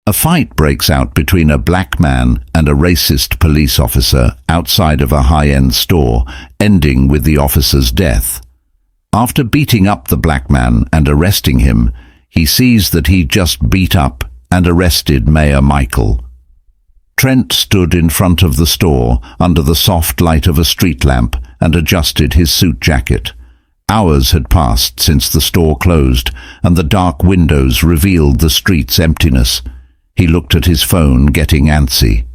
A fight breaks out between a black man and a racist police officer outside of a high-end store, ending with the officer's death. After beating up the black man and arresting him, he sees that he just beat up and arrested Mayor Michael. Trent stood in front of the store under the soft light of a street lamp and adjusted his suit jacket. Hours had passed since the store closed, and the dark windows revealed the street's emptiness. He looked at his phone, getting antsy.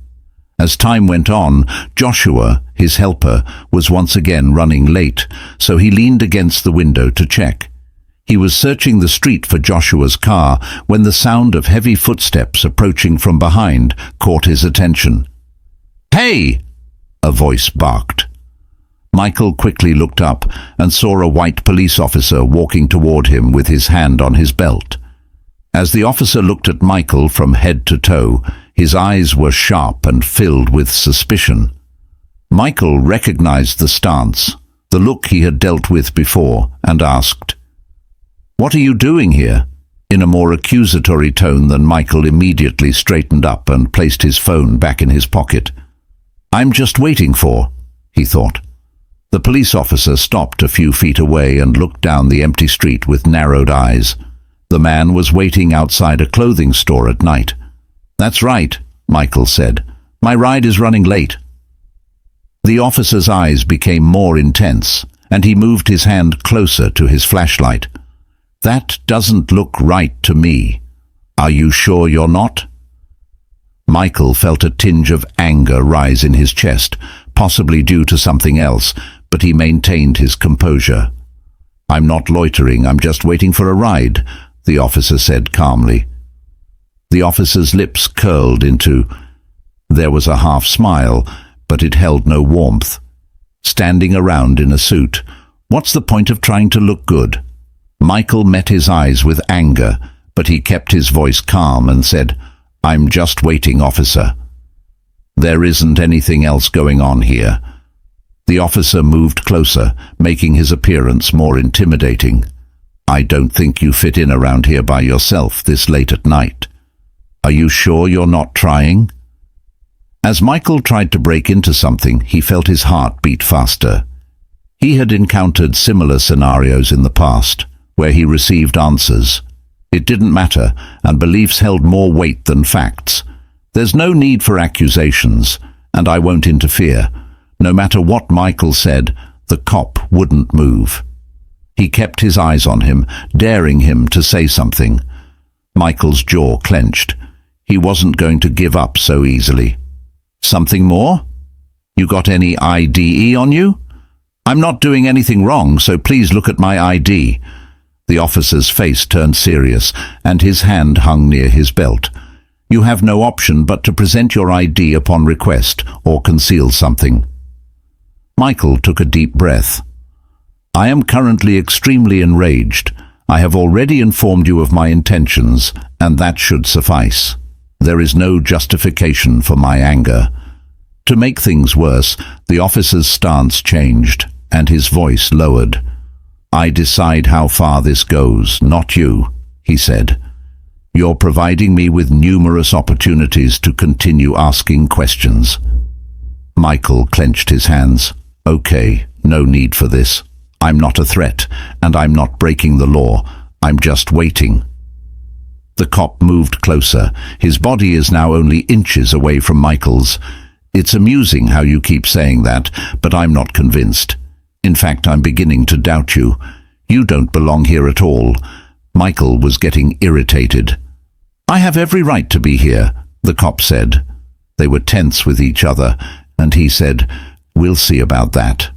As time went on, Joshua, his helper, was once again running late, so he leaned against the window to check. He was searching the street for Joshua's car when the sound of heavy footsteps approaching from behind caught his attention. "Hey!" a voice barked. Michael quickly looked up and saw a white police officer walking toward him with his hand on his belt. As the officer looked at Michael from head to toe, his eyes were sharp and filled with suspicion. Michael recognized the stance, the look he had dealt with before, and asked, "What are you doing here?" in a more accusatory tone than Michael immediately straightened up and placed his phone back in his pocket. "I'm just waiting for," he thought. The police officer stopped a few feet away and looked down the empty street with narrowed eyes. The man was waiting outside a clothing store at night. "That's right," Michael said. "My ride is running late." The officer's eyes became more intense, and he moved his hand closer to his flashlight. "That doesn't look right to me. Are you sure you're not?" Michael felt a tinge of anger rise in his chest, possibly due to something else, but he maintained his composure. "I'm not loitering, I'm just waiting for a ride," the officer said calmly. The officer's lips curled into... There was a half smile, but it held no warmth. Standing around in a suit, what's the point of trying to look good? Michael met his eyes with anger, but he kept his voice calm and said, "I'm just waiting, officer. There isn't anything else going on here." The officer moved closer, making his appearance more intimidating. "I don't think you fit in around here by yourself this late at night. Are you sure you're not trying?" As Michael tried to break into something, he felt his heart beat faster. He had encountered similar scenarios in the past, where he received answers. It didn't matter, and beliefs held more weight than facts. "There's no need for accusations, and I won't interfere." No matter what Michael said, the cop wouldn't move. He kept his eyes on him, daring him to say something. Michael's jaw clenched. He wasn't going to give up so easily. "Something more? You got any ID on you?" "I'm not doing anything wrong, so please look at my ID." The officer's face turned serious, and his hand hung near his belt. "You have no option but to present your ID upon request, or conceal something." Michael took a deep breath. "I am currently extremely enraged. I have already informed you of my intentions, and that should suffice. There is no justification for my anger." To make things worse, the officer's stance changed, and his voice lowered. "I decide how far this goes, not you," he said. "You're providing me with numerous opportunities to continue asking questions." Michael clenched his hands. "Okay, no need for this. I'm not a threat, and I'm not breaking the law. I'm just waiting." The cop moved closer. His body is now only inches away from Michael's. "It's amusing how you keep saying that, but I'm not convinced. In fact, I'm beginning to doubt you. You don't belong here at all." Michael was getting irritated. "I have every right to be here," the cop said. They were tense with each other, and he said, "We'll see about that.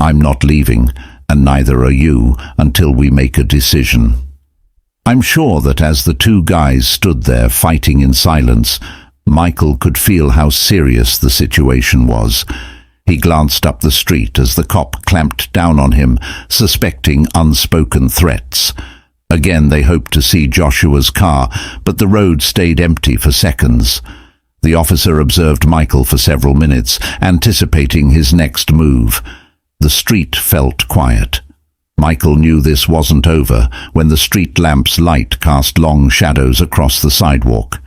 I'm not leaving, and neither are you, until we make a decision." I'm sure that as the two guys stood there fighting in silence, Michael could feel how serious the situation was. He glanced up the street as the cop clamped down on him, suspecting unspoken threats. Again they hoped to see Joshua's car, but the road stayed empty for seconds. The officer observed Michael for several minutes, anticipating his next move. The street felt quiet. Michael knew this wasn't over when the street lamp's light cast long shadows across the sidewalk.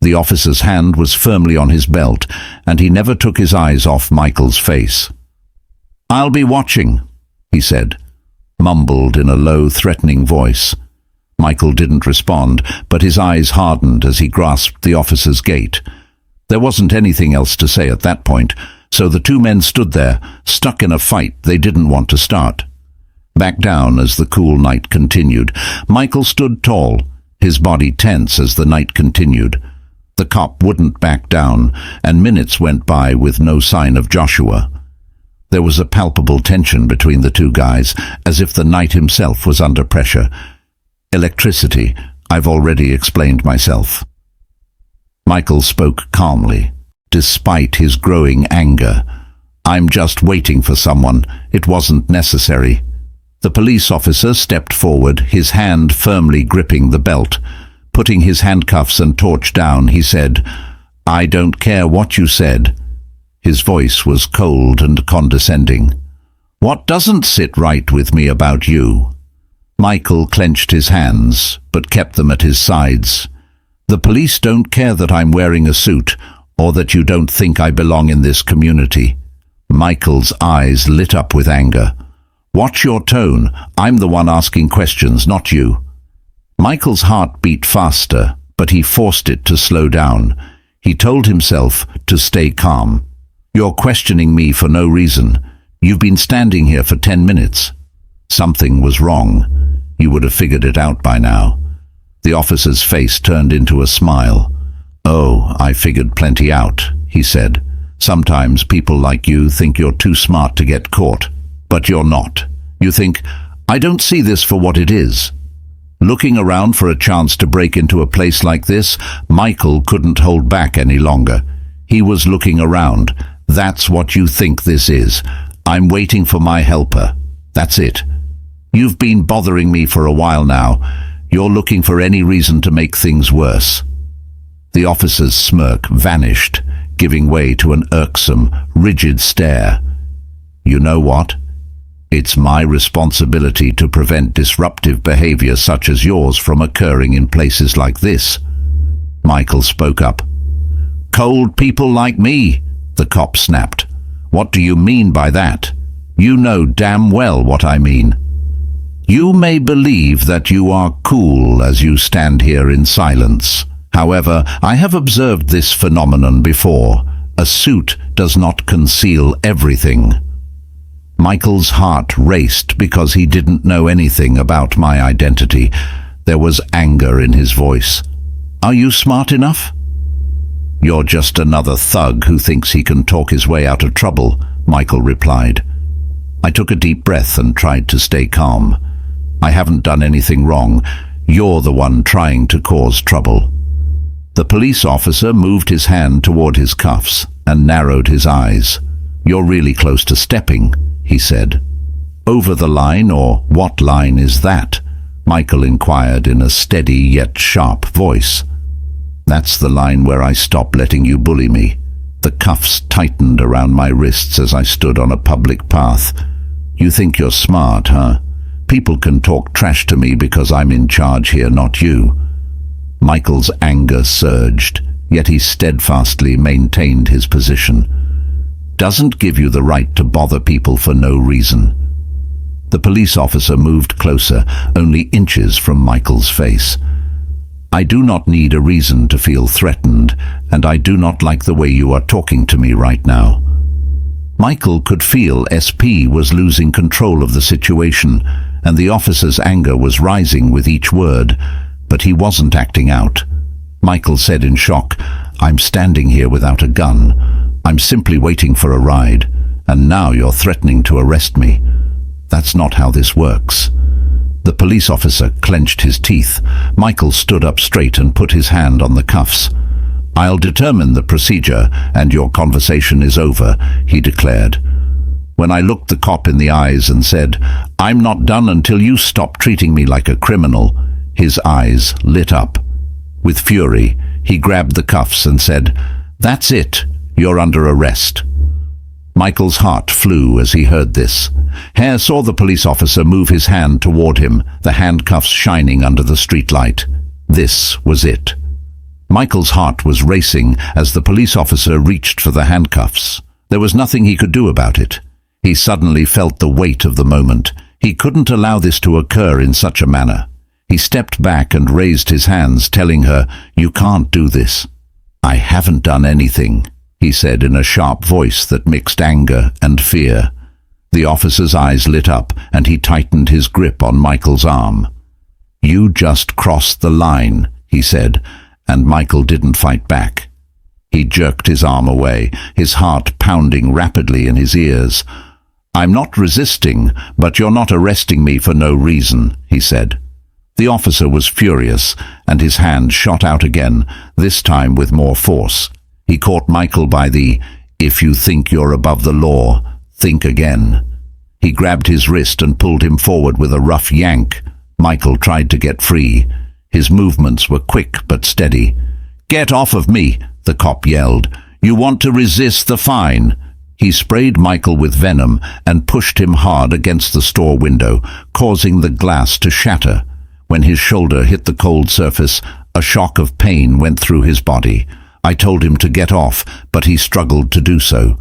The officer's hand was firmly on his belt, and he never took his eyes off Michael's face. "I'll be watching," he said, mumbled in a low, threatening voice. Michael didn't respond, but his eyes hardened as he grasped the officer's gate. There wasn't anything else to say at that point, so the two men stood there, stuck in a fight they didn't want to start. Back down as the cool night continued, Michael stood tall, his body tense as the night continued. The cop wouldn't back down, and minutes went by with no sign of Joshua. There was a palpable tension between the two guys, as if the night himself was under pressure. "Electricity, I've already explained myself." Michael spoke calmly, despite his growing anger. "I'm just waiting for someone. It wasn't necessary." The police officer stepped forward, his hand firmly gripping the belt. Putting his handcuffs and torch down, he said, "I don't care what you said." His voice was cold and condescending. "What doesn't sit right with me about you?" Michael clenched his hands, but kept them at his sides. "The police don't care that I'm wearing a suit, or that you don't think I belong in this community." Michael's eyes lit up with anger. "Watch your tone. I'm the one asking questions, not you." Michael's heart beat faster, but he forced it to slow down. He told himself to stay calm. "You're questioning me for no reason. You've been standing here for 10 minutes. Something was wrong. You would have figured it out by now." The officer's face turned into a smile. "Oh, I figured plenty out," he said. "Sometimes people like you think you're too smart to get caught. But you're not. You think, I don't see this for what it is." Looking around for a chance to break into a place like this, Michael couldn't hold back any longer. He was looking around. "That's what you think this is. I'm waiting for my helper. That's it. You've been bothering me for a while now. You're looking for any reason to make things worse." The officer's smirk vanished, giving way to an irksome, rigid stare. "You know what? It's my responsibility to prevent disruptive behavior such as yours from occurring in places like this." Michael spoke up. "Cold people like me," the cop snapped. "What do you mean by that? You know damn well what I mean. You may believe that you are cool as you stand here in silence. However, I have observed this phenomenon before. A suit does not conceal everything." Michael's heart raced because he didn't know anything about my identity. There was anger in his voice. "Are you smart enough?" "You're just another thug who thinks he can talk his way out of trouble," Michael replied. I took a deep breath and tried to stay calm. "I haven't done anything wrong. You're the one trying to cause trouble." The police officer moved his hand toward his cuffs and narrowed his eyes. "You're really close to stepping," he said. "Over the line, or what line is that?" Michael inquired in a steady yet sharp voice. "That's the line where I stop letting you bully me." The cuffs tightened around my wrists as I stood on a public path. "You think you're smart, huh? People can talk trash to me because I'm in charge here, not you." Michael's anger surged, yet he steadfastly maintained his position. "Doesn't give you the right to bother people for no reason." The police officer moved closer, only inches from Michael's face. "I do not need a reason to feel threatened, and I do not like the way you are talking to me right now." Michael could feel SP was losing control of the situation, and the officer's anger was rising with each word, but he wasn't acting out. Michael said in shock, "I'm standing here without a gun. I'm simply waiting for a ride, and now you're threatening to arrest me. That's not how this works." The police officer clenched his teeth. Michael stood up straight and put his hand on the cuffs. "I'll determine the procedure, and your conversation is over," he declared. When I looked the cop in the eyes and said, "I'm not done until you stop treating me like a criminal," his eyes lit up. With fury, he grabbed the cuffs and said, "That's it. You're under arrest." Michael's heart flew as he heard this. Hare saw the police officer move his hand toward him, the handcuffs shining under the streetlight. This was it. Michael's heart was racing as the police officer reached for the handcuffs. There was nothing he could do about it. He suddenly felt the weight of the moment. He couldn't allow this to occur in such a manner. He stepped back and raised his hands, telling her, "You can't do this." "I haven't done anything," he said in a sharp voice that mixed anger and fear. The officer's eyes lit up and he tightened his grip on Michael's arm. "You just crossed the line," he said, and Michael didn't fight back. He jerked his arm away, his heart pounding rapidly in his ears. "I'm not resisting, but you're not arresting me for no reason," he said. The officer was furious, and his hand shot out again, this time with more force. He caught Michael by the, "If you think you're above the law, think again." He grabbed his wrist and pulled him forward with a rough yank. Michael tried to get free. His movements were quick but steady. "Get off of me," the cop yelled. "You want to resist the fine." He sprayed Michael with venom and pushed him hard against the store window, causing the glass to shatter. When his shoulder hit the cold surface, a shock of pain went through his body. I told him to get off, but he struggled to do so.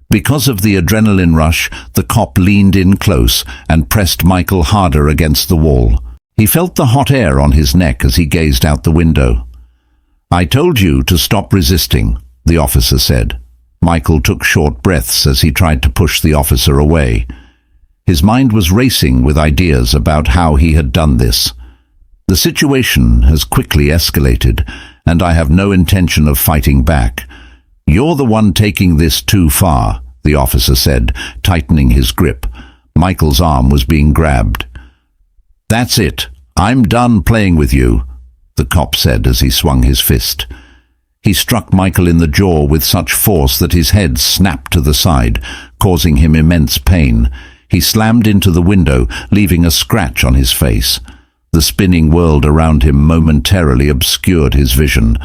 Because of the adrenaline rush, the cop leaned in close and pressed Michael harder against the wall. He felt the hot air on his neck as he gazed out the window. "I told you to stop resisting," the officer said. Michael took short breaths as he tried to push the officer away. His mind was racing with ideas about how he had done this. "The situation has quickly escalated, and I have no intention of fighting back. You're the one taking this too far," the officer said, tightening his grip. Michael's arm was being grabbed. "That's it. I'm done playing with you," the cop said as he swung his fist. He struck Michael in the jaw with such force that his head snapped to the side, causing him immense pain. He slammed into the window, leaving a scratch on his face. The spinning world around him momentarily obscured his vision.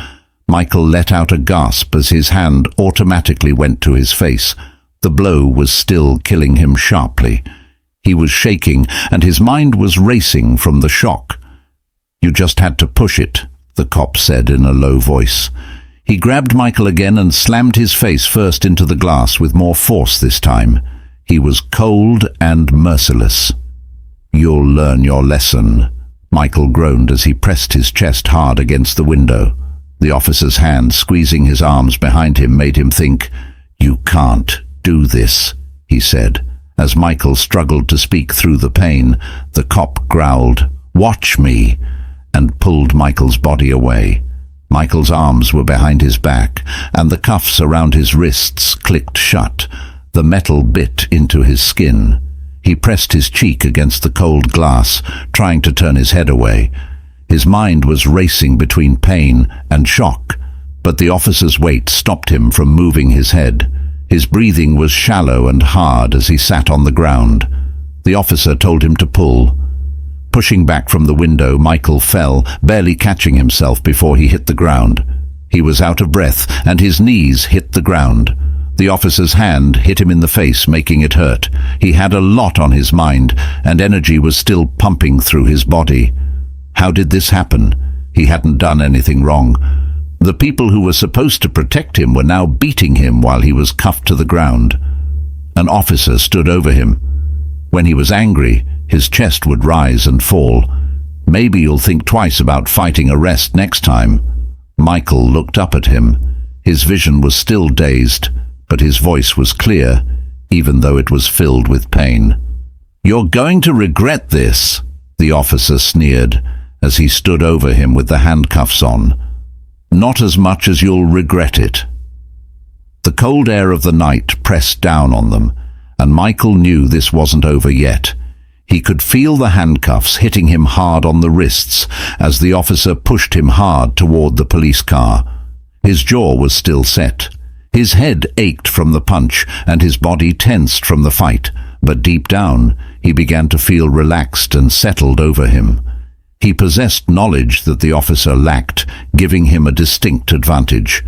Michael let out a gasp as his hand automatically went to his face. The blow was still killing him sharply. He was shaking, and his mind was racing from the shock. "You just had to push it," the cop said in a low voice. He grabbed Michael again and slammed his face first into the glass with more force this time. He was cold and merciless. "You'll learn your lesson," Michael groaned as he pressed his chest hard against the window. The officer's hand squeezing his arms behind him made him think. "You can't do this," he said. As Michael struggled to speak through the pain, the cop growled, "Watch me," and pulled Michael's body away. Michael's arms were behind his back, and the cuffs around his wrists clicked shut. The metal bit into his skin. He pressed his cheek against the cold glass, trying to turn his head away. His mind was racing between pain and shock, but the officer's weight stopped him from moving his head. His breathing was shallow and hard as he sat on the ground. The officer told him to pull. Pushing back from the window, Michael fell, barely catching himself before he hit the ground. He was out of breath, and his knees hit the ground. The officer's hand hit him in the face, making it hurt. He had a lot on his mind, and energy was still pumping through his body. How did this happen? He hadn't done anything wrong. The people who were supposed to protect him were now beating him while he was cuffed to the ground. An officer stood over him. When he was angry, his chest would rise and fall. "Maybe you'll think twice about fighting arrest next time." Michael looked up at him. His vision was still dazed, but his voice was clear, even though it was filled with pain. "You're going to regret this," the officer sneered as he stood over him with the handcuffs on. "Not as much as you'll regret it." The cold air of the night pressed down on them, and Michael knew this wasn't over yet. He could feel the handcuffs hitting him hard on the wrists as the officer pushed him hard toward the police car. His jaw was still set. His head ached from the punch and his body tensed from the fight, but deep down he began to feel relaxed and settled over him. He possessed knowledge that the officer lacked, giving him a distinct advantage.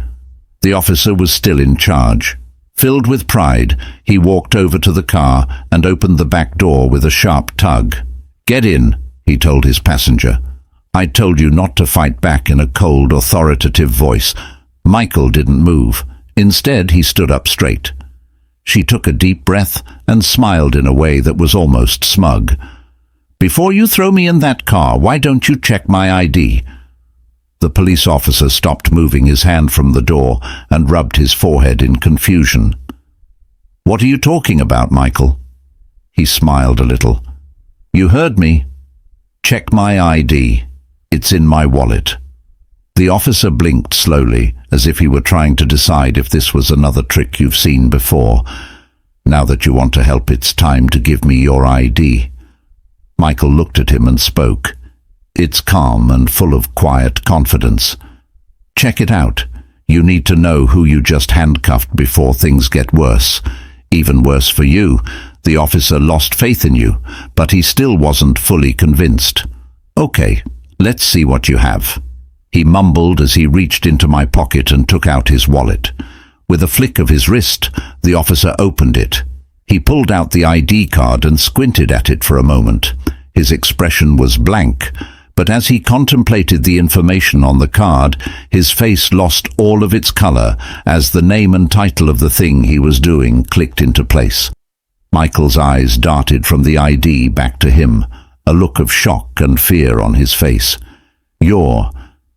The officer was still in charge. Filled with pride, he walked over to the car and opened the back door with a sharp tug. "Get in," he told his passenger. "I told you not to fight back," in a cold, authoritative voice. Michael didn't move. Instead, he stood up straight. She took a deep breath and smiled in a way that was almost smug. "Before you throw me in that car, why don't you check my ID?" The police officer stopped moving his hand from the door and rubbed his forehead in confusion. "What are you talking about, Michael?" He smiled a little. "You heard me. Check my ID. It's in my wallet." The officer blinked slowly, as if he were trying to decide if this was another trick you've seen before. "Now that you want to help, it's time to give me your ID." Michael looked at him and spoke. It's calm and full of quiet confidence. "Check it out. You need to know who you just handcuffed before things get worse. Even worse for you. The officer lost faith in you, but he still wasn't fully convinced. Okay, let's see what you have." He mumbled as he reached into my pocket and took out his wallet. With a flick of his wrist, the officer opened it. He pulled out the ID card and squinted at it for a moment. His expression was blank, but as he contemplated the information on the card, his face lost all of its color as the name and title of the thing he was doing clicked into place. Michael's eyes darted from the ID back to him, a look of shock and fear on his face.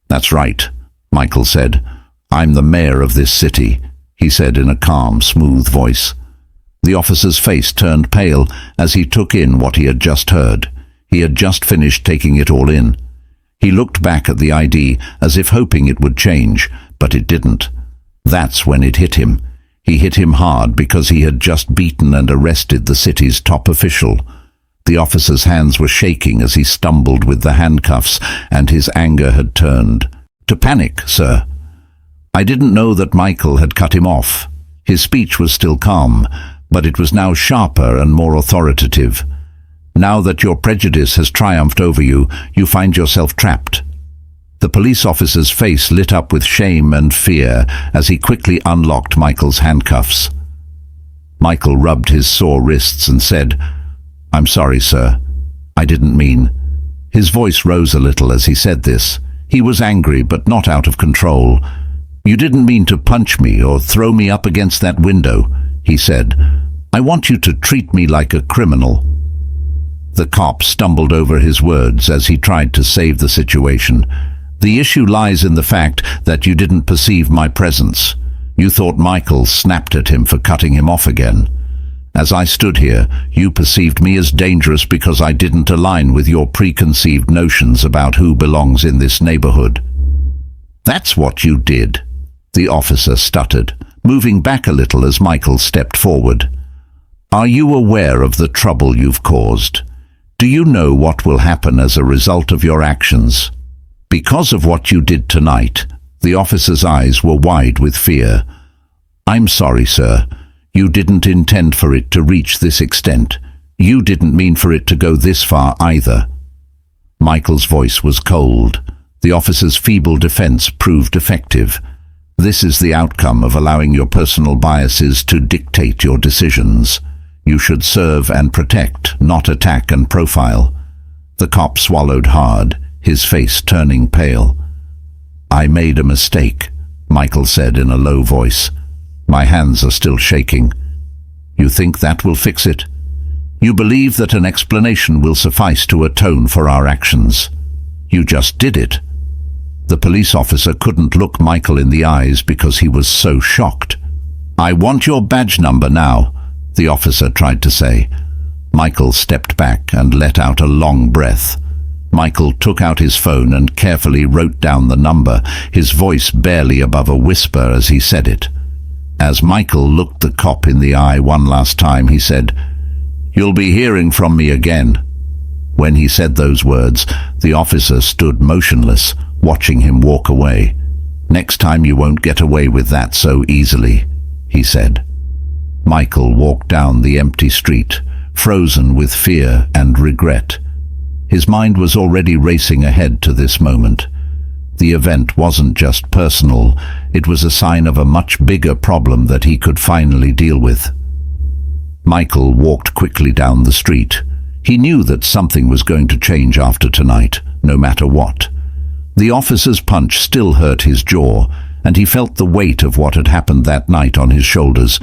"That's right," Michael said. "I'm the mayor of this city," he said in a calm, smooth voice. The officer's face turned pale as he took in what he had just heard. He had just finished taking it all in. He looked back at the ID as if hoping it would change, but it didn't. That's when it hit him. He hit him hard because he had just beaten and arrested the city's top official. The officer's hands were shaking as he stumbled with the handcuffs, and his anger had turned to panic, "Sir." I didn't know that Michael had cut him off. His speech was still calm, but it was now sharper and more authoritative. "Now that your prejudice has triumphed over you, you find yourself trapped." The police officer's face lit up with shame and fear as he quickly unlocked Michael's handcuffs. Michael rubbed his sore wrists and said, "I'm sorry, sir. I didn't mean." His voice rose a little as he said this. He was angry, but not out of control. "You didn't mean to punch me or throw me up against that window," he said. "I want you to treat me like a criminal." The cop stumbled over his words as he tried to save the situation. "The issue lies in the fact that you didn't perceive my presence. You thought Michael snapped at him for cutting him off again. As I stood here, you perceived me as dangerous because I didn't align with your preconceived notions about who belongs in this neighborhood." "That's what you did," the officer stuttered, moving back a little as Michael stepped forward. "Are you aware of the trouble you've caused? Do you know what will happen as a result of your actions?" Because of what you did tonight, the officer's eyes were wide with fear. "I'm sorry, sir. You didn't intend for it to reach this extent. You didn't mean for it to go this far either." Michael's voice was cold. The officer's feeble defense proved effective. This is the outcome of allowing your personal biases to dictate your decisions. You should serve and protect, not attack and profile. The cop swallowed hard, his face turning pale. "I made a mistake," Michael said in a low voice. "My hands are still shaking." "You think that will fix it? You believe that an explanation will suffice to atone for our actions? You just did it." The police officer couldn't look Michael in the eyes because he was so shocked. "I want your badge number now," the officer tried to say. Michael stepped back and let out a long breath. Michael took out his phone and carefully wrote down the number, his voice barely above a whisper as he said it. As Michael looked the cop in the eye one last time, he said, "You'll be hearing from me again." When he said those words, the officer stood motionless, watching him walk away. "Next time you won't get away with that so easily," he said. Michael walked down the empty street, frozen with fear and regret. His mind was already racing ahead to this moment. The event wasn't just personal, it was a sign of a much bigger problem that he could finally deal with. Michael walked quickly down the street. He knew that something was going to change after tonight, no matter what. The officer's punch still hurt his jaw, and he felt the weight of what had happened that night on his shoulders.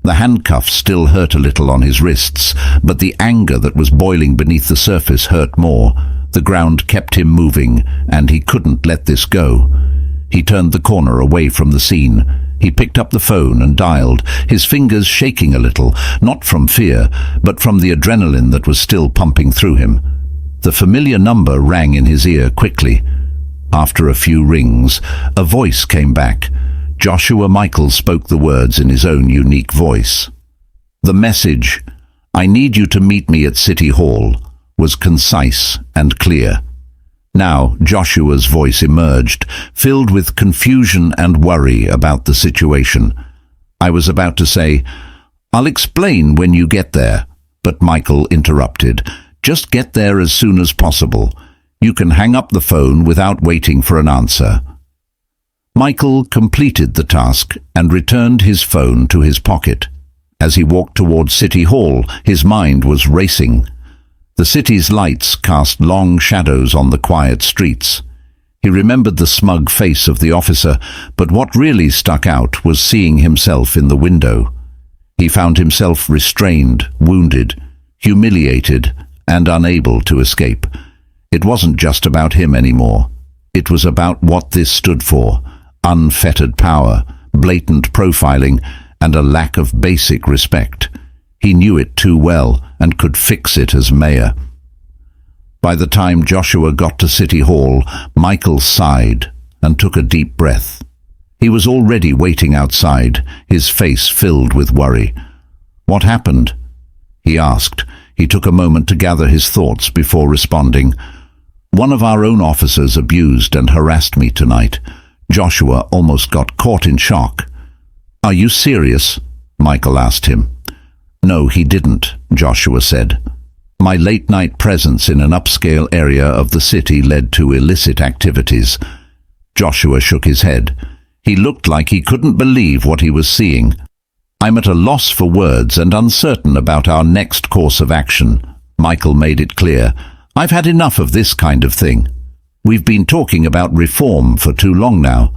The handcuffs still hurt a little on his wrists, but the anger that was boiling beneath the surface hurt more. The ground kept him moving, and he couldn't let this go. He turned the corner away from the scene. He picked up the phone and dialed, his fingers shaking a little, not from fear, but from the adrenaline that was still pumping through him. The familiar number rang in his ear quickly. After a few rings, a voice came back. Joshua Michaels spoke the words in his own unique voice. The message, "I need you to meet me at City Hall," was concise and clear. Now Joshua's voice emerged, filled with confusion and worry about the situation. I was about to say, "I'll explain when you get there," but Michael interrupted. "Just get there as soon as possible. You can hang up the phone without waiting for an answer." Michael completed the task and returned his phone to his pocket. As he walked towards City Hall, his mind was racing. The city's lights cast long shadows on the quiet streets. He remembered the smug face of the officer, but what really stuck out was seeing himself in the window. He found himself restrained, wounded, humiliated, and unable to escape. It wasn't just about him anymore. It was about what this stood for: unfettered power, blatant profiling, and a lack of basic respect. He knew it too well and could fix it as mayor. By the time Joshua got to City Hall, Michael sighed and took a deep breath. He was already waiting outside, his face filled with worry. "What happened?" he asked. He took a moment to gather his thoughts before responding. "One of our own officers abused and harassed me tonight." Joshua almost got caught in shock. "Are you serious?" Michael asked him. "No, he didn't," Joshua said. "My late-night presence in an upscale area of the city led to illicit activities." Joshua shook his head. He looked like he couldn't believe what he was seeing. "I'm at a loss for words and uncertain about our next course of action." Michael made it clear. "I've had enough of this kind of thing. We've been talking about reform for too long now.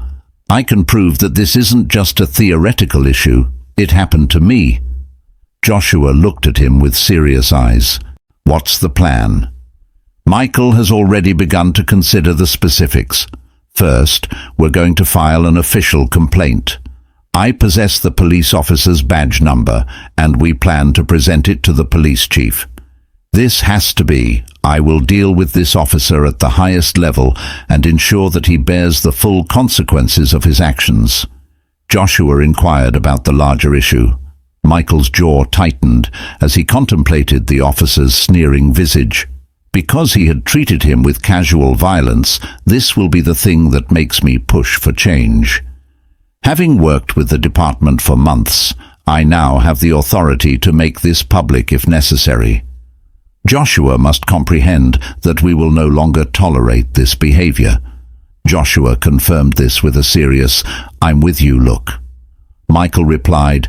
I can prove that this isn't just a theoretical issue. It happened to me." Joshua looked at him with serious eyes. "What's the plan?" Michael has already begun to consider the specifics. "First, we're going to file an official complaint. I possess the police officer's badge number, and we plan to present it to the police chief. This has to be, I will deal with this officer at the highest level and ensure that he bears the full consequences of his actions." Joshua inquired about the larger issue. Michael's jaw tightened as he contemplated the officer's sneering visage. Because he had treated him with casual violence, this will be the thing that makes me push for change. Having worked with the department for months, I now have the authority to make this public if necessary. Joshua must comprehend that we will no longer tolerate this behavior. Joshua confirmed this with a serious, "I'm with you" look. Michael replied,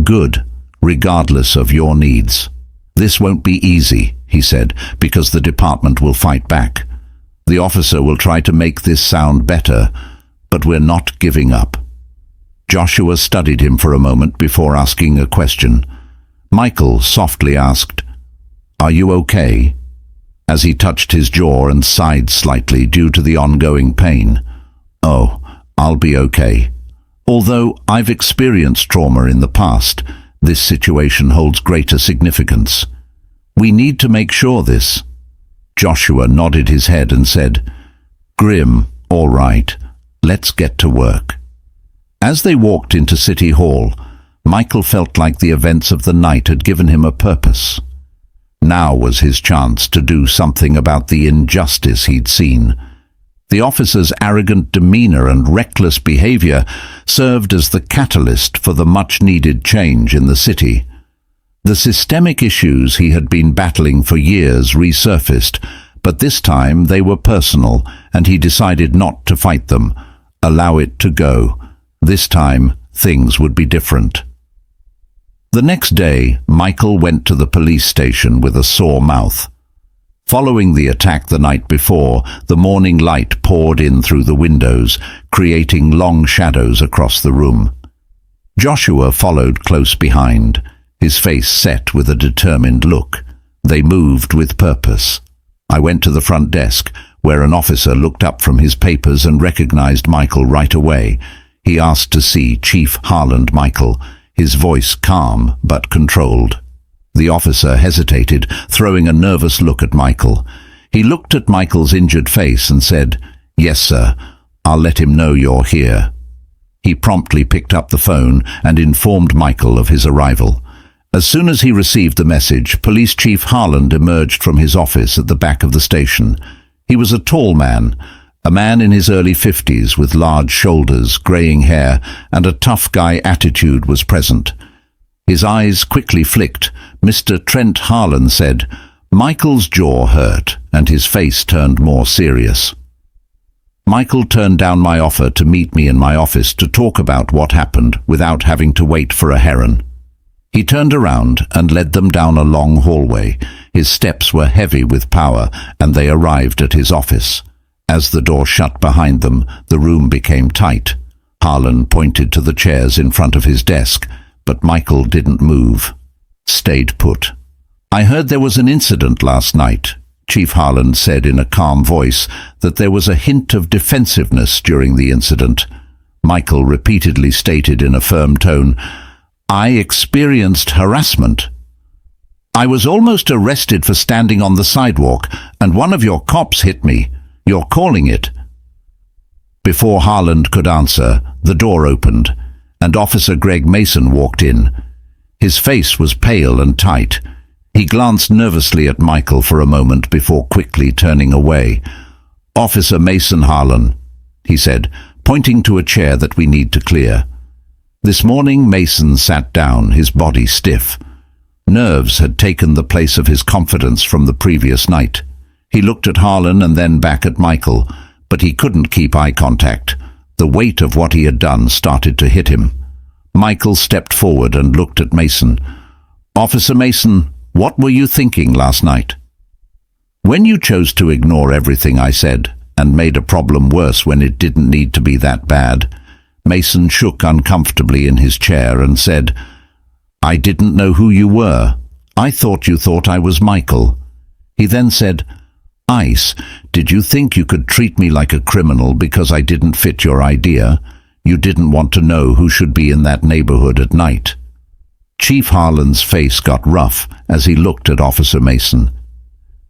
"Good, regardless of your needs." "This won't be easy," he said, "because the department will fight back. The officer will try to make this sound better, but we're not giving up." Joshua studied him for a moment before asking a question. Michael softly asked, "Are you okay?" As he touched his jaw and sighed slightly due to the ongoing pain. "Oh, I'll be okay. Although I've experienced trauma in the past, this situation holds greater significance. We need to make sure this." Joshua nodded his head and said, "Grim, all right, let's get to work." As they walked into City Hall, Michael felt like the events of the night had given him a purpose. Now was his chance to do something about the injustice he'd seen. The officer's arrogant demeanor and reckless behavior served as the catalyst for the much-needed change in the city. The systemic issues he had been battling for years resurfaced, but this time they were personal, and he decided not to fight them, allow it to go. This time, things would be different. The next day, Michael went to the police station with a sore mouth. Following the attack the night before, the morning light poured in through the windows, creating long shadows across the room. Joshua followed close behind, his face set with a determined look. They moved with purpose. I went to the front desk, where an officer looked up from his papers and recognized Michael right away. He asked to see Chief Harland Michael, his voice calm but controlled. The officer hesitated, throwing a nervous look at Michael. He looked at Michael's injured face and said, "Yes, sir. I'll let him know you're here." He promptly picked up the phone and informed Michael of his arrival. As soon as he received the message, Police Chief Harland emerged from his office at the back of the station. He was a tall man, a man in his early 50s with large shoulders, greying hair, and a tough guy attitude was present. His eyes quickly flicked. Mr. Trent Harland said, Michael's jaw hurt and his face turned more serious. Michael turned down my offer to meet me in my office to talk about what happened without having to wait for a heron. He turned around and led them down a long hallway. His steps were heavy with power, and they arrived at his office. As the door shut behind them, the room became tight. Harland pointed to the chairs in front of his desk, but Michael didn't move. Stayed put. "I heard there was an incident last night." Chief Harland said in a calm voice that there was a hint of defensiveness during the incident. Michael repeatedly stated in a firm tone, "I experienced harassment. I was almost arrested for standing on the sidewalk, and one of your cops hit me. You're calling it." Before Harland could answer, the door opened, and Officer Greg Mason walked in. His face was pale and tight. He glanced nervously at Michael for a moment before quickly turning away. "Officer Mason Harlan," he said, pointing to a chair that we need to clear. This morning Mason sat down, his body stiff. Nerves had taken the place of his confidence from the previous night. He looked at Harlan and then back at Michael, but he couldn't keep eye contact. The weight of what he had done started to hit him. Michael stepped forward and looked at Mason. "Officer Mason, what were you thinking last night?" "When you chose to ignore everything I said, and made a problem worse when it didn't need to be that bad." Mason shook uncomfortably in his chair and said, "I didn't know who you were. I thought you thought I was Michael." He then said, "Ice, did you think you could treat me like a criminal because I didn't fit your idea? You didn't want to know who should be in that neighborhood at night." Chief Harland's face got rough as he looked at Officer Mason.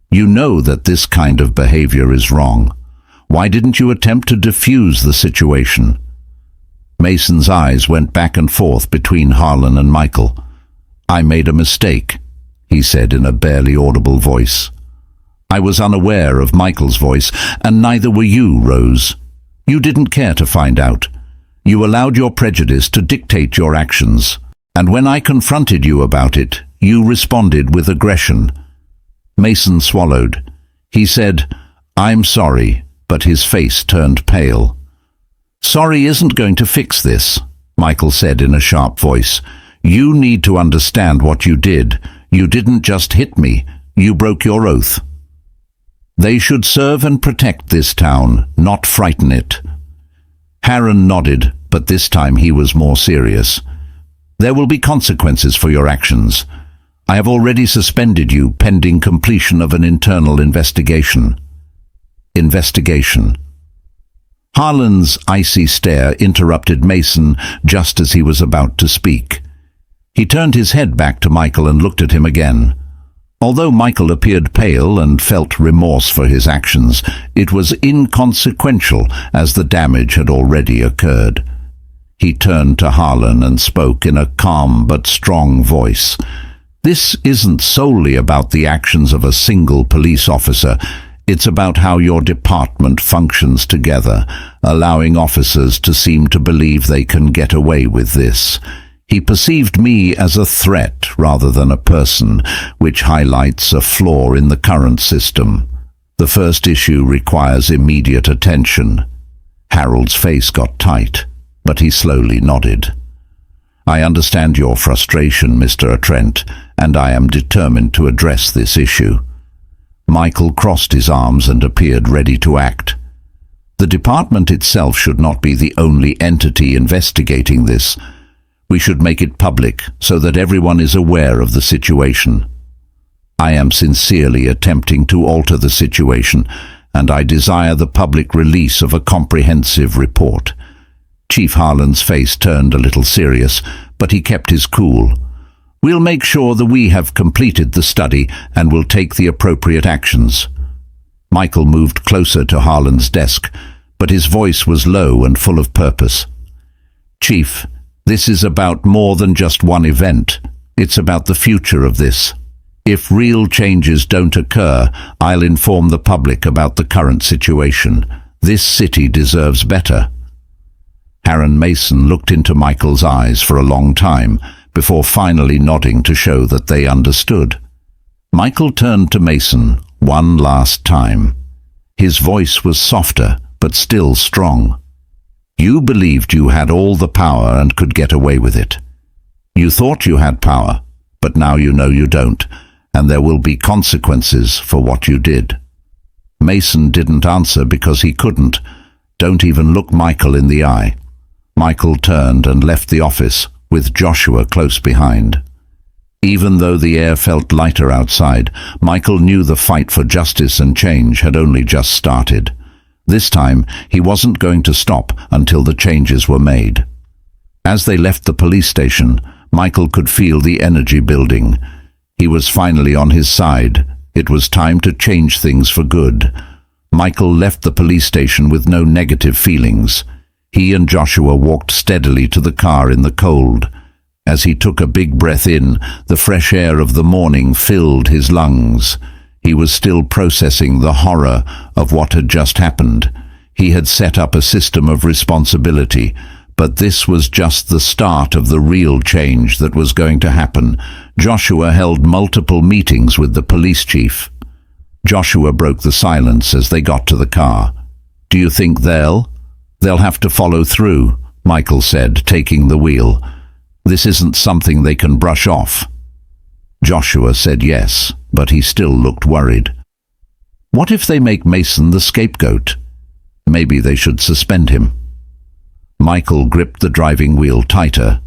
"You know that this kind of behavior is wrong. Why didn't you attempt to defuse the situation?" Mason's eyes went back and forth between Harlan and Michael. "I made a mistake," he said in a barely audible voice. "I was unaware of Michael's voice, and neither were you, Rose. You didn't care to find out. You allowed your prejudice to dictate your actions, and when I confronted you about it, you responded with aggression." Mason swallowed. He said, "I'm sorry," but his face turned pale. "Sorry isn't going to fix this," Michael said in a sharp voice. "You need to understand what you did. You didn't just hit me. You broke your oath. They should serve and protect this town, not frighten it." Harron nodded, but this time he was more serious. "There will be consequences for your actions. I have already suspended you pending completion of an internal investigation." Investigation. Harlan's icy stare interrupted Mason just as he was about to speak. He turned his head back to Michael and looked at him again. Although Michael appeared pale and felt remorse for his actions, it was inconsequential as the damage had already occurred. He turned to Harlan and spoke in a calm but strong voice. "This isn't solely about the actions of a single police officer. It's about how your department functions together, allowing officers to seem to believe they can get away with this. He perceived me as a threat rather than a person, which highlights a flaw in the current system. The first issue requires immediate attention." Harold's face got tight, but he slowly nodded. "I understand your frustration, Mr. Trent, and I am determined to address this issue." Michael crossed his arms and appeared ready to act. The department itself should not be the only entity investigating this. We should make it public so that everyone is aware of the situation. I am sincerely attempting to alter the situation, and I desire the public release of a comprehensive report. Chief Harlan's face turned a little serious, but he kept his cool. We'll make sure that we have completed the study and will take the appropriate actions. Michael moved closer to Harlan's desk, but his voice was low and full of purpose. Chief, this is about more than just one event. It's about the future of this. If real changes don't occur, I'll inform the public about the current situation. This city deserves better. Harran Mason looked into Michael's eyes for a long time, before finally nodding to show that they understood. Michael turned to Mason one last time. His voice was softer, but still strong. You believed you had all the power and could get away with it. You thought you had power, but now you know you don't, and there will be consequences for what you did. Mason didn't answer because he couldn't. Don't even look Michael in the eye. Michael turned and left the office, with Joshua close behind. Even though the air felt lighter outside, Michael knew the fight for justice and change had only just started. This time, he wasn't going to stop until the changes were made. As they left the police station, Michael could feel the energy building. He was finally on his side. It was time to change things for good. Michael left the police station with no negative feelings. He and Joshua walked steadily to the car in the cold. As he took a big breath in, the fresh air of the morning filled his lungs. He was still processing the horror of what had just happened. He had set up a system of responsibility, but this was just the start of the real change that was going to happen. Joshua held multiple meetings with the police chief. Joshua broke the silence as they got to the car. Do you think they'll have to follow through, Michael said, taking the wheel. This isn't something they can brush off. Joshua said yes, but he still looked worried. What if they make Mason the scapegoat? Maybe they should suspend him. Michael gripped the driving wheel tighter.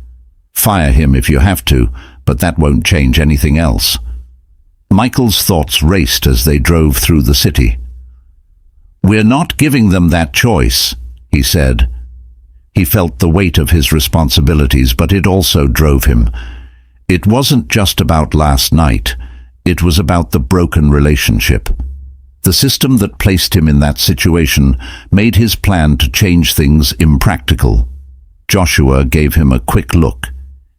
Fire him if you have to, but that won't change anything else. Michael's thoughts raced as they drove through the city. We're not giving them that choice, he said. He felt the weight of his responsibilities, but it also drove him. It wasn't just about last night. It was about the broken relationship. The system that placed him in that situation made his plan to change things impractical. Joshua gave him a quick look.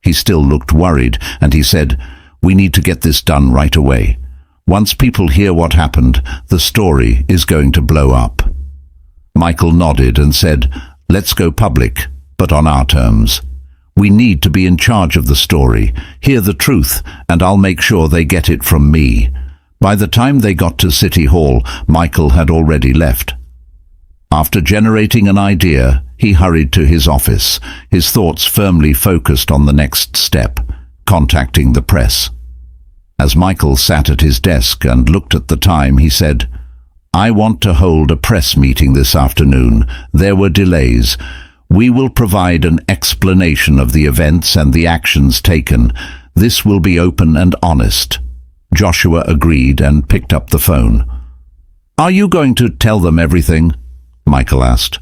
He still looked worried, and he said, "We need to get this done right away. Once people hear what happened, the story is going to blow up." Michael nodded and said, "Let's go public, but on our terms. We need to be in charge of the story, hear the truth, and I'll make sure they get it from me." By the time they got to City Hall, Michael had already left. After generating an idea, he hurried to his office, his thoughts firmly focused on the next step, contacting the press. As Michael sat at his desk and looked at the time, he said, "I want to hold a press meeting this afternoon. There were delays. We will provide an explanation of the events and the actions taken. This will be open and honest." Joshua agreed and picked up the phone. "Are you going to tell them everything?" Michael asked.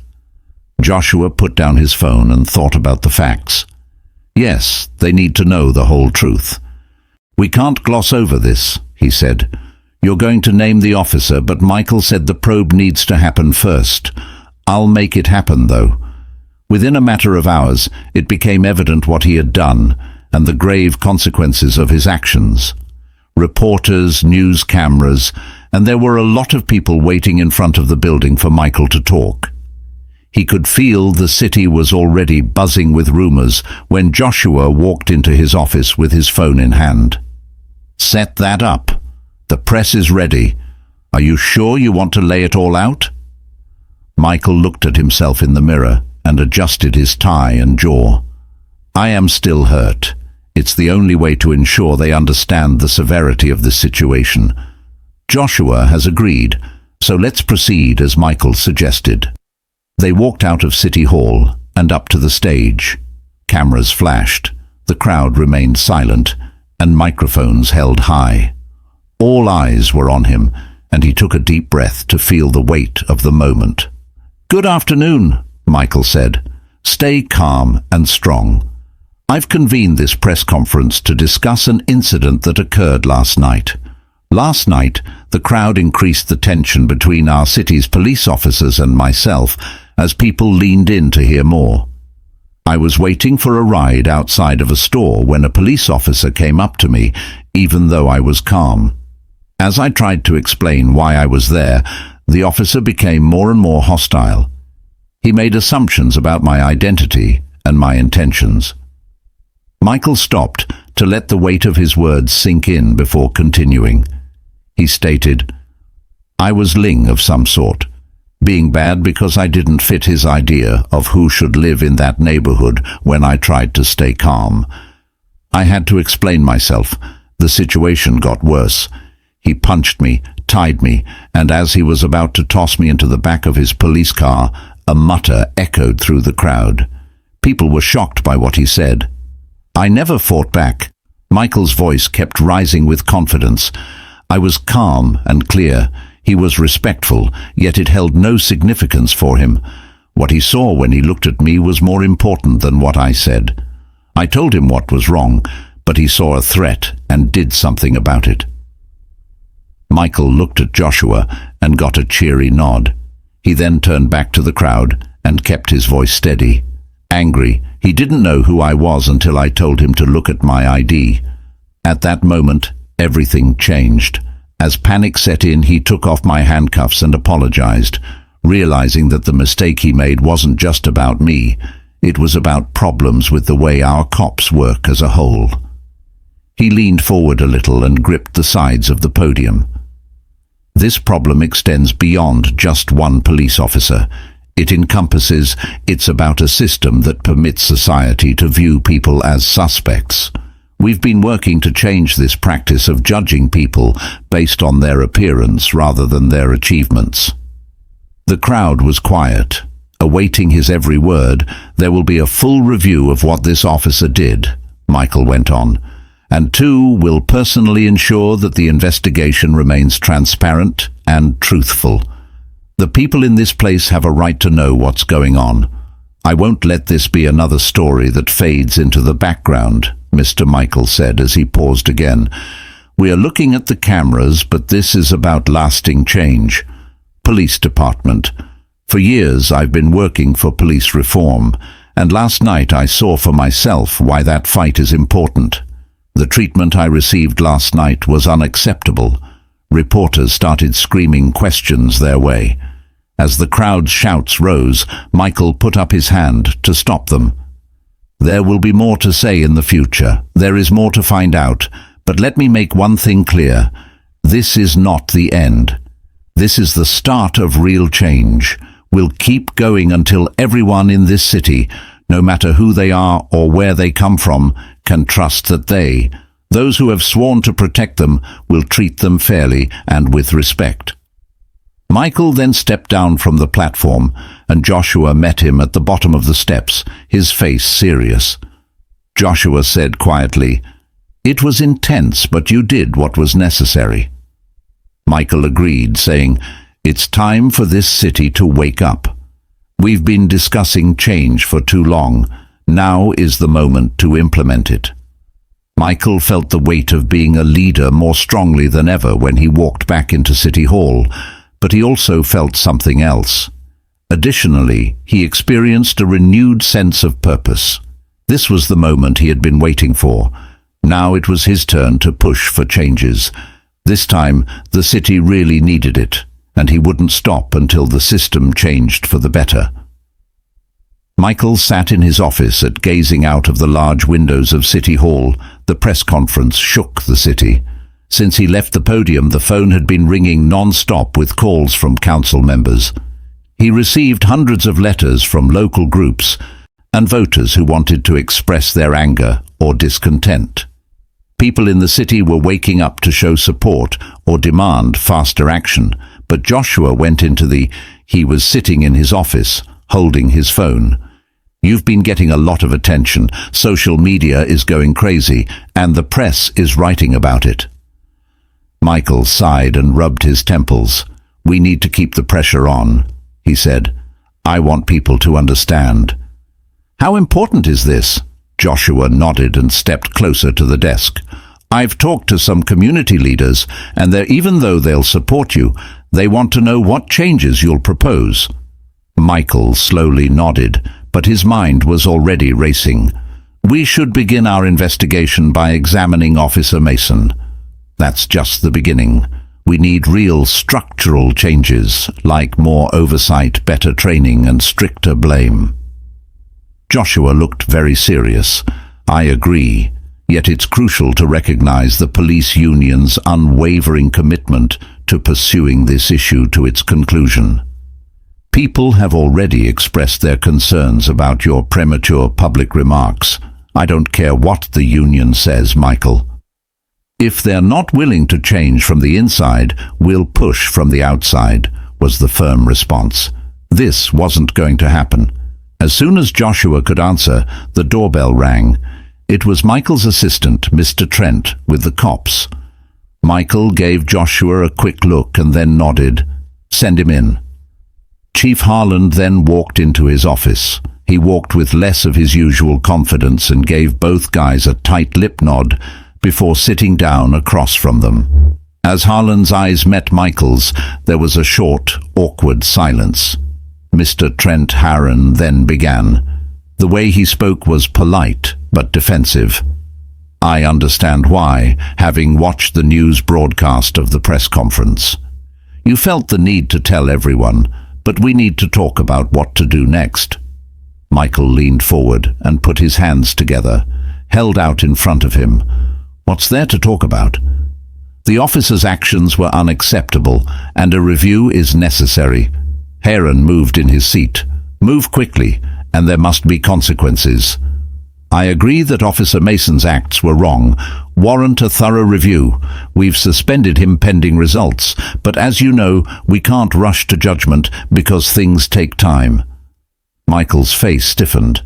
Joshua put down his phone and thought about the facts. Yes, they need to know the whole truth. "We can't gloss over this," he said. "You're going to name the officer, but Michael said the probe needs to happen first. I'll make it happen, though." Within a matter of hours, it became evident what he had done and the grave consequences of his actions. Reporters, news cameras, and there were a lot of people waiting in front of the building for Michael to talk. He could feel the city was already buzzing with rumors when Joshua walked into his office with his phone in hand. "Set that up. The press is ready. Are you sure you want to lay it all out?" Michael looked at himself in the mirror and adjusted his tie and jaw. "I am still hurt. It's the only way to ensure they understand the severity of this situation. Joshua has agreed, so let's proceed as Michael suggested. They walked out of City Hall and up to the stage. Cameras flashed, the crowd remained silent, and microphones held high. All eyes were on him, and he took a deep breath to feel the weight of the moment. "Good afternoon," Michael said. "Stay calm and strong. I've convened this press conference to discuss an incident that occurred last night. Last night, the crowd increased the tension between our city's police officers and myself as people leaned in to hear more. I was waiting for a ride outside of a store when a police officer came up to me, even though I was calm. As I tried to explain why I was there, the officer became more and more hostile. He made assumptions about my identity and my intentions." Michael stopped to let the weight of his words sink in before continuing. He stated, "I was Ling of some sort, being bad because I didn't fit his idea of who should live in that neighborhood when I tried to stay calm. I had to explain myself. The situation got worse. He punched me, tied me, and as he was about to toss me into the back of his police car, a mutter echoed through the crowd. People were shocked by what he said. I never fought back." Michael's voice kept rising with confidence. "I was calm and clear. He was respectful, yet it held no significance for him. What he saw when he looked at me was more important than what I said. I told him what was wrong, but he saw a threat and did something about it." Michael looked at Joshua and got a cheery nod. He then turned back to the crowd and kept his voice steady. Angry, he didn't know who I was until I told him to look at my ID. At that moment, everything changed. As panic set in, he took off my handcuffs and apologized, realizing that the mistake he made wasn't just about me. It was about problems with the way our cops work as a whole. He leaned forward a little and gripped the sides of the podium. "This problem extends beyond just one police officer. It's about a system that permits society to view people as suspects. We've been working to change this practice of judging people based on their appearance rather than their achievements." The crowd was quiet, awaiting his every word. "There will be a full review of what this officer did," Michael went on, "and will personally ensure that the investigation remains transparent and truthful. The people in this place have a right to know what's going on. I won't let this be another story that fades into the background," Mr. Michael said as he paused again. "We are looking at the cameras, but this is about lasting change. Police Department. For years I've been working for police reform, and last night I saw for myself why that fight is important. The treatment I received last night was unacceptable. Reporters started screaming questions their way. As the crowd's shouts rose, Michael put up his hand to stop them. There will be more to say in the future. There is more to find out. But let me make one thing clear. This is not the end. This is the start of real change. We'll keep going until everyone in this city, no matter who they are or where they come from, can trust that those who have sworn to protect them, will treat them fairly and with respect." Michael then stepped down from the platform, and Joshua met him at the bottom of the steps, his face serious. Joshua said quietly, "It was intense, but you did what was necessary." Michael agreed, saying, "It's time for this city to wake up. We've been discussing change for too long. Now is the moment to implement it." Michael felt the weight of being a leader more strongly than ever when he walked back into City Hall, but he also felt something else. Additionally, he experienced a renewed sense of purpose. This was the moment he had been waiting for. Now it was his turn to push for changes. This time, the city really needed it, and he wouldn't stop until the system changed for the better. Michael sat in his office gazing out of the large windows of City Hall. The press conference shook the city. Since he left the podium, the phone had been ringing non-stop with calls from council members. He received hundreds of letters from local groups and voters who wanted to express their anger or discontent. People in the city were waking up to show support or demand faster action, but Joshua went into he was sitting in his office, holding his phone. You've been getting a lot of attention, social media is going crazy, and the press is writing about it. Michael sighed and rubbed his temples. We need to keep the pressure on, he said. I want people to understand. How important is this? Joshua nodded and stepped closer to the desk. I've talked to some community leaders, and even though they'll support you, they want to know what changes you'll propose. Michael slowly nodded, but his mind was already racing. We should begin our investigation by examining Officer Mason. That's just the beginning. We need real structural changes, like more oversight, better training, and stricter blame. Joshua looked very serious. I agree, yet it's crucial to recognize the police union's unwavering commitment to pursuing this issue to its conclusion. People have already expressed their concerns about your premature public remarks. I don't care what the union says, Michael. If they're not willing to change from the inside, we'll push from the outside, was the firm response. This wasn't going to happen. As soon as Joshua could answer, the doorbell rang. It was Michael's assistant, Mr. Trent, with the cops. Michael gave Joshua a quick look and then nodded. Send him in. Chief Harland then walked into his office. He walked with less of his usual confidence and gave both guys a tight lip nod before sitting down across from them. As Harland's eyes met Michael's, there was a short, awkward silence. Mr. Trent Harron then began. The way he spoke was polite but defensive. I understand why, having watched the news broadcast of the press conference. You felt the need to tell everyone, but we need to talk about what to do next. Michael leaned forward and put his hands together, held out in front of him. What's there to talk about? The officer's actions were unacceptable, and a review is necessary. Heron moved in his seat. Move quickly, and there must be consequences. I agree that Officer Mason's acts were wrong. Warrant a thorough review. We've suspended him pending results, but as you know, we can't rush to judgment because things take time. Michael's face stiffened.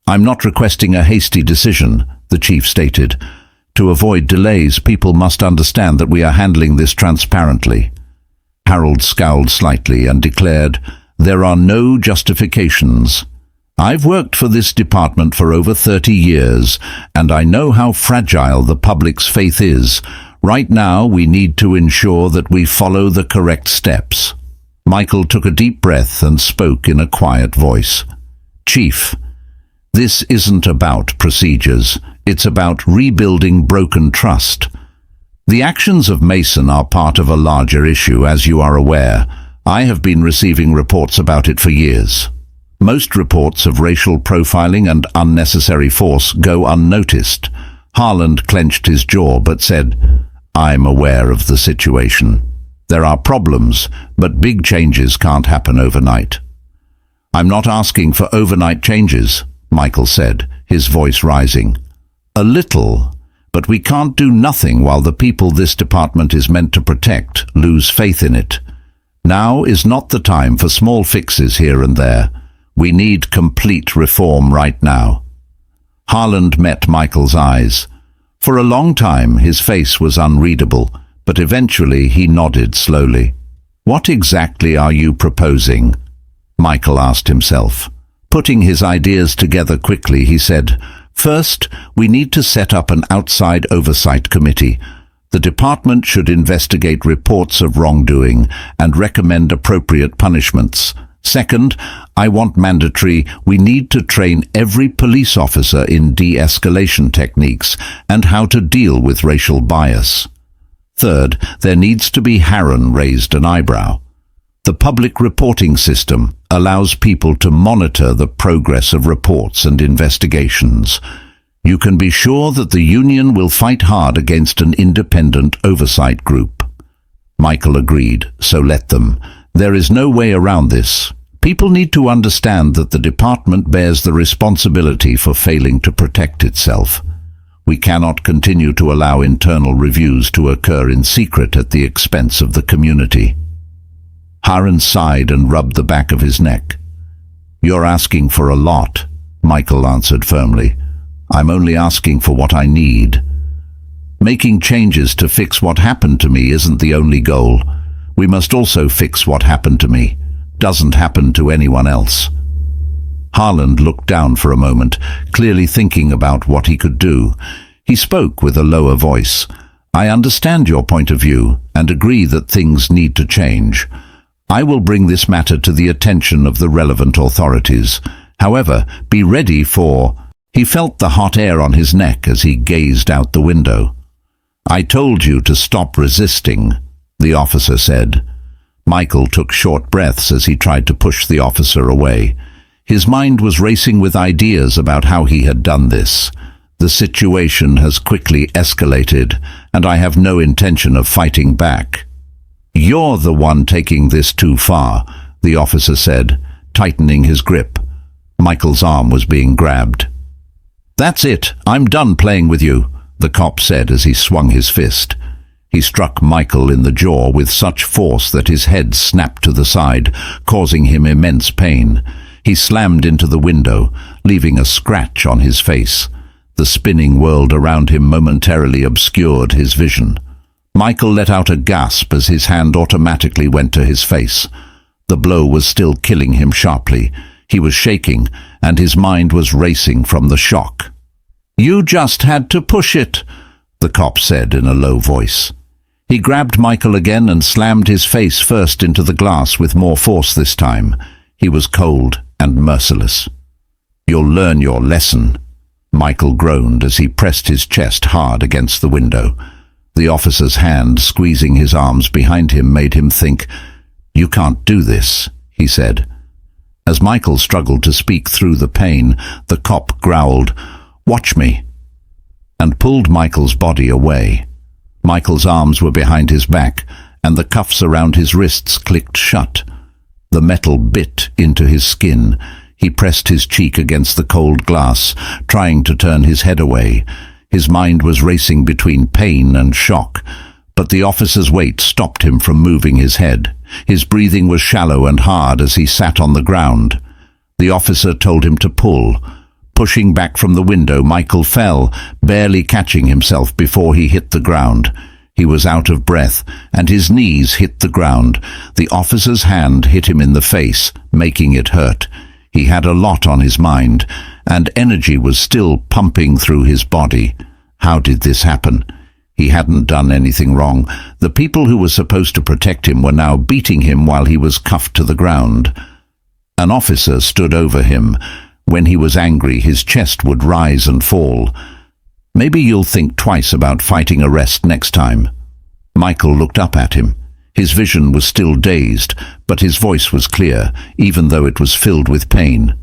I'm not requesting a hasty decision, the chief stated. To avoid delays, people must understand that we are handling this transparently. Harold scowled slightly and declared, There are no justifications. I've worked for this department for over 30 years, and I know how fragile the public's faith is. Right now, we need to ensure that we follow the correct steps. Michael took a deep breath and spoke in a quiet voice. Chief, this isn't about procedures. It's about rebuilding broken trust. The actions of Mason are part of a larger issue, as you are aware. I have been receiving reports about it for years. Most reports of racial profiling and unnecessary force go unnoticed. Harland clenched his jaw but said, I'm aware of the situation. There are problems, but big changes can't happen overnight. I'm not asking for overnight changes, Michael said, his voice rising. A little, but we can't do nothing while the people this department is meant to protect lose faith in it. Now is not the time for small fixes here and there. We need complete reform right now. Harland met Michael's eyes. For a long time his face was unreadable, but eventually he nodded slowly. What exactly are you proposing? Michael asked himself. Putting his ideas together quickly, he said, First, we need to set up an outside oversight committee. The department should investigate reports of wrongdoing and recommend appropriate punishments. Second, I want we need to train every police officer in de-escalation techniques and how to deal with racial bias. Third, there needs to be Harron raised an eyebrow. The public reporting system allows people to monitor the progress of reports and investigations. You can be sure that the union will fight hard against an independent oversight group. Michael agreed, so let them. There is no way around this. People need to understand that the department bears the responsibility for failing to protect itself. We cannot continue to allow internal reviews to occur in secret at the expense of the community." Harun sighed and rubbed the back of his neck. "You're asking for a lot," Michael answered firmly. "I'm only asking for what I need. Making changes to fix what happened to me isn't the only goal. We must also fix what happened to me. Doesn't happen to anyone else." Harland looked down for a moment, clearly thinking about what he could do. He spoke with a lower voice. "I understand your point of view and agree that things need to change. I will bring this matter to the attention of the relevant authorities. However, be ready for—" He felt the hot air on his neck as he gazed out the window. "I told you to stop resisting," the officer said. Michael took short breaths as he tried to push the officer away. His mind was racing with ideas about how he had done this. "The situation has quickly escalated, and I have no intention of fighting back." "You're the one taking this too far," the officer said, tightening his grip. Michael's arm was being grabbed. "That's it, I'm done playing with you," the cop said as he swung his fist. He struck Michael in the jaw with such force that his head snapped to the side, causing him immense pain. He slammed into the window, leaving a scratch on his face. The spinning world around him momentarily obscured his vision. Michael let out a gasp as his hand automatically went to his face. The blow was still killing him sharply. He was shaking, and his mind was racing from the shock. "You just had to push it," the cop said in a low voice. He grabbed Michael again and slammed his face first into the glass with more force this time. He was cold and merciless. "You'll learn your lesson," Michael groaned as he pressed his chest hard against the window. The officer's hand squeezing his arms behind him made him think. "You can't do this," he said. As Michael struggled to speak through the pain, the cop growled, "Watch me," and pulled Michael's body away. Michael's arms were behind his back, and the cuffs around his wrists clicked shut. The metal bit into his skin. He pressed his cheek against the cold glass, trying to turn his head away. His mind was racing between pain and shock, but the officer's weight stopped him from moving his head. His breathing was shallow and hard as he sat on the ground. The officer told him to pull. Pushing back from the window, Michael fell, barely catching himself before he hit the ground. He was out of breath, and his knees hit the ground. The officer's hand hit him in the face, making it hurt. He had a lot on his mind, and energy was still pumping through his body. How did this happen? He hadn't done anything wrong. The people who were supposed to protect him were now beating him while he was cuffed to the ground. An officer stood over him. When he was angry, his chest would rise and fall. "Maybe you'll think twice about fighting arrest next time." Michael looked up at him. His vision was still dazed, but his voice was clear, even though it was filled with pain.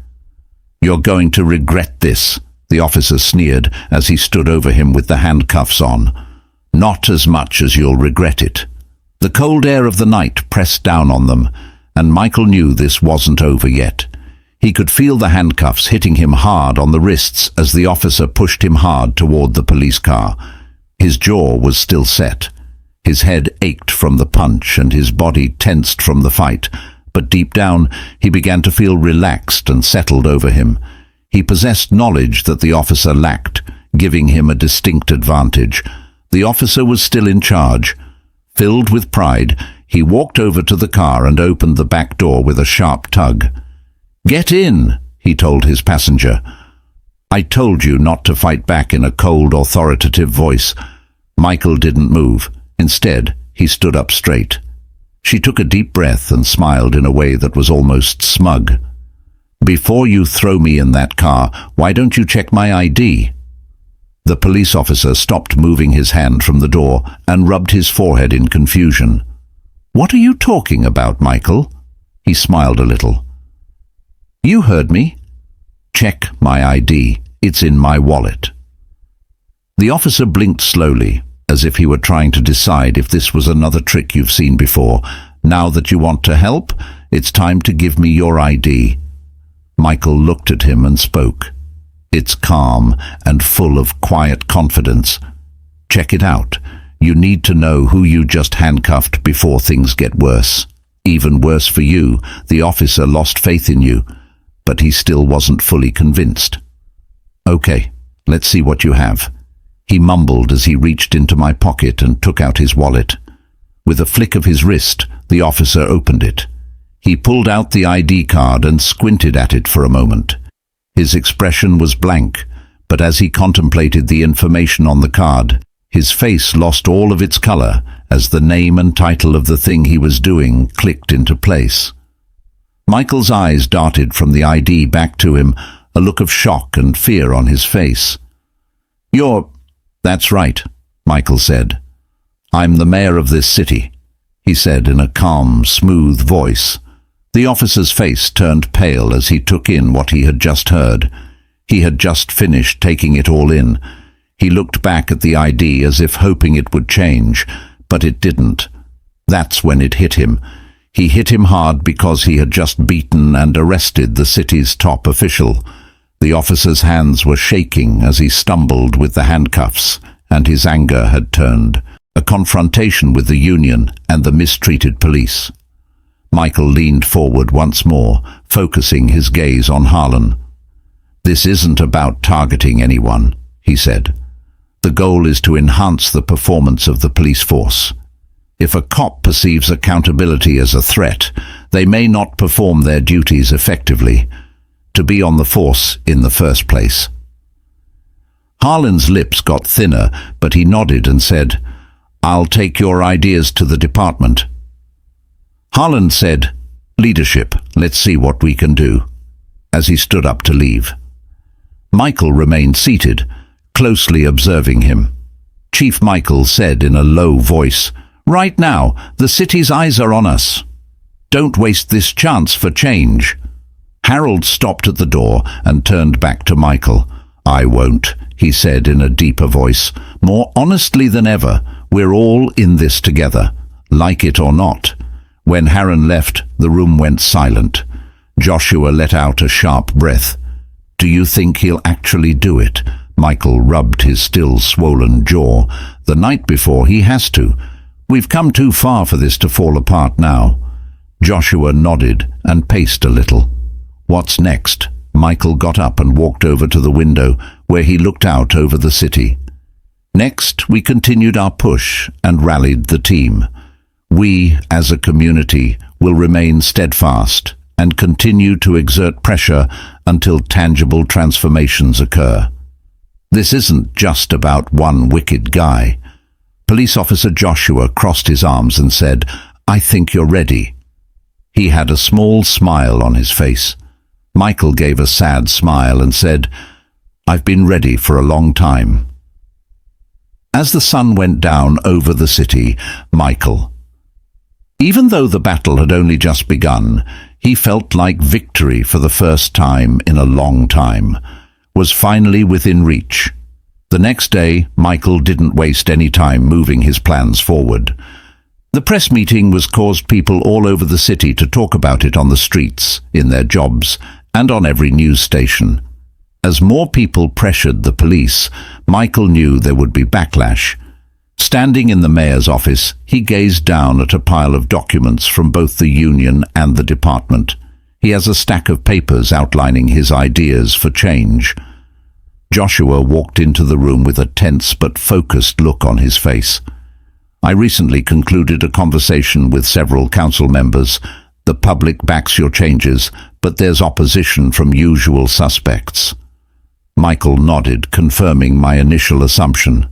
"You're going to regret this," the officer sneered as he stood over him with the handcuffs on. "Not as much as you'll regret it." The cold air of the night pressed down on them, and Michael knew this wasn't over yet. He could feel the handcuffs hitting him hard on the wrists as the officer pushed him hard toward the police car. His jaw was still set. His head ached from the punch and his body tensed from the fight, but deep down he began to feel relaxed and settled over him. He possessed knowledge that the officer lacked, giving him a distinct advantage. The officer was still in charge. Filled with pride, he walked over to the car and opened the back door with a sharp tug. "Get in," he told his passenger. "I told you not to fight back," in a cold, authoritative voice. Michael didn't move. Instead, he stood up straight. She took a deep breath and smiled in a way that was almost smug. "Before you throw me in that car, why don't you check my ID?" The police officer stopped moving his hand from the door and rubbed his forehead in confusion. "What are you talking about, Michael?" He smiled a little. "You heard me. Check my ID. It's in my wallet." The officer blinked slowly, as if he were trying to decide if this was another trick you've seen before. "Now that you want to help, it's time to give me your ID." Michael looked at him and spoke. It's calm and full of quiet confidence. Check it out. You need to know who you just handcuffed before things get worse. Even worse for you, the officer lost faith in you, but he still wasn't fully convinced. Okay, let's see what you have. He mumbled as he reached into my pocket and took out his wallet. With a flick of his wrist, the officer opened it. He pulled out the ID card and squinted at it for a moment. His expression was blank, but as he contemplated the information on the card, his face lost all of its color as the name and title of the thing he was doing clicked into place. Michael's eyes darted from the ID back to him, a look of shock and fear on his face. That's right, Michael said. I'm the mayor of this city, he said in a calm, smooth voice. The officer's face turned pale as he took in what he had just heard. He had just finished taking it all in. He looked back at the ID as if hoping it would change, but it didn't. That's when it hit him. He hit him hard because he had just beaten and arrested the city's top official. The officer's hands were shaking as he stumbled with the handcuffs, and his anger had turned. A confrontation with the union and the mistreated police. Michael leaned forward once more, focusing his gaze on Harlan. This isn't about targeting anyone, he said. The goal is to enhance the performance of the police force. If a cop perceives accountability as a threat, they may not perform their duties effectively. To be on the force in the first place. Harlan's lips got thinner, but he nodded and said, I'll take your ideas to the department. Harlan said, Leadership, let's see what we can do, as he stood up to leave. Michael remained seated, closely observing him. Chief Michael said in a low voice, Right now, the city's eyes are on us. Don't waste this chance for change. Harold stopped at the door and turned back to Michael. I won't, he said in a deeper voice, more honestly than ever. We're all in this together, like it or not. When Harlan left, the room went silent. Joshua let out a sharp breath. Do you think he'll actually do it? Michael rubbed his still swollen jaw. The night before, he has to. We've come too far for this to fall apart now. Joshua nodded and paced a little. What's next? Michael got up and walked over to the window, where he looked out over the city. Next, we continued our push and rallied the team. We, as a community, will remain steadfast and continue to exert pressure until tangible transformations occur. This isn't just about one wicked guy. Police officer Joshua crossed his arms and said, I think you're ready. He had a small smile on his face. Michael gave a sad smile and said, I've been ready for a long time. As the sun went down over the city, Michael. Even though the battle had only just begun, he felt like victory for the first time in a long time was finally within reach. The next day, Michael didn't waste any time moving his plans forward. The press meeting was caused people all over the city to talk about it on the streets, in their jobs, and on every news station. As more people pressured the police, Michael knew there would be backlash. Standing in the mayor's office, he gazed down at a pile of documents from both the union and the department. He has a stack of papers outlining his ideas for change. Joshua walked into the room with a tense but focused look on his face. I recently concluded a conversation with several council members. The public backs your changes, but there's opposition from usual suspects. Michael nodded, confirming my initial assumption.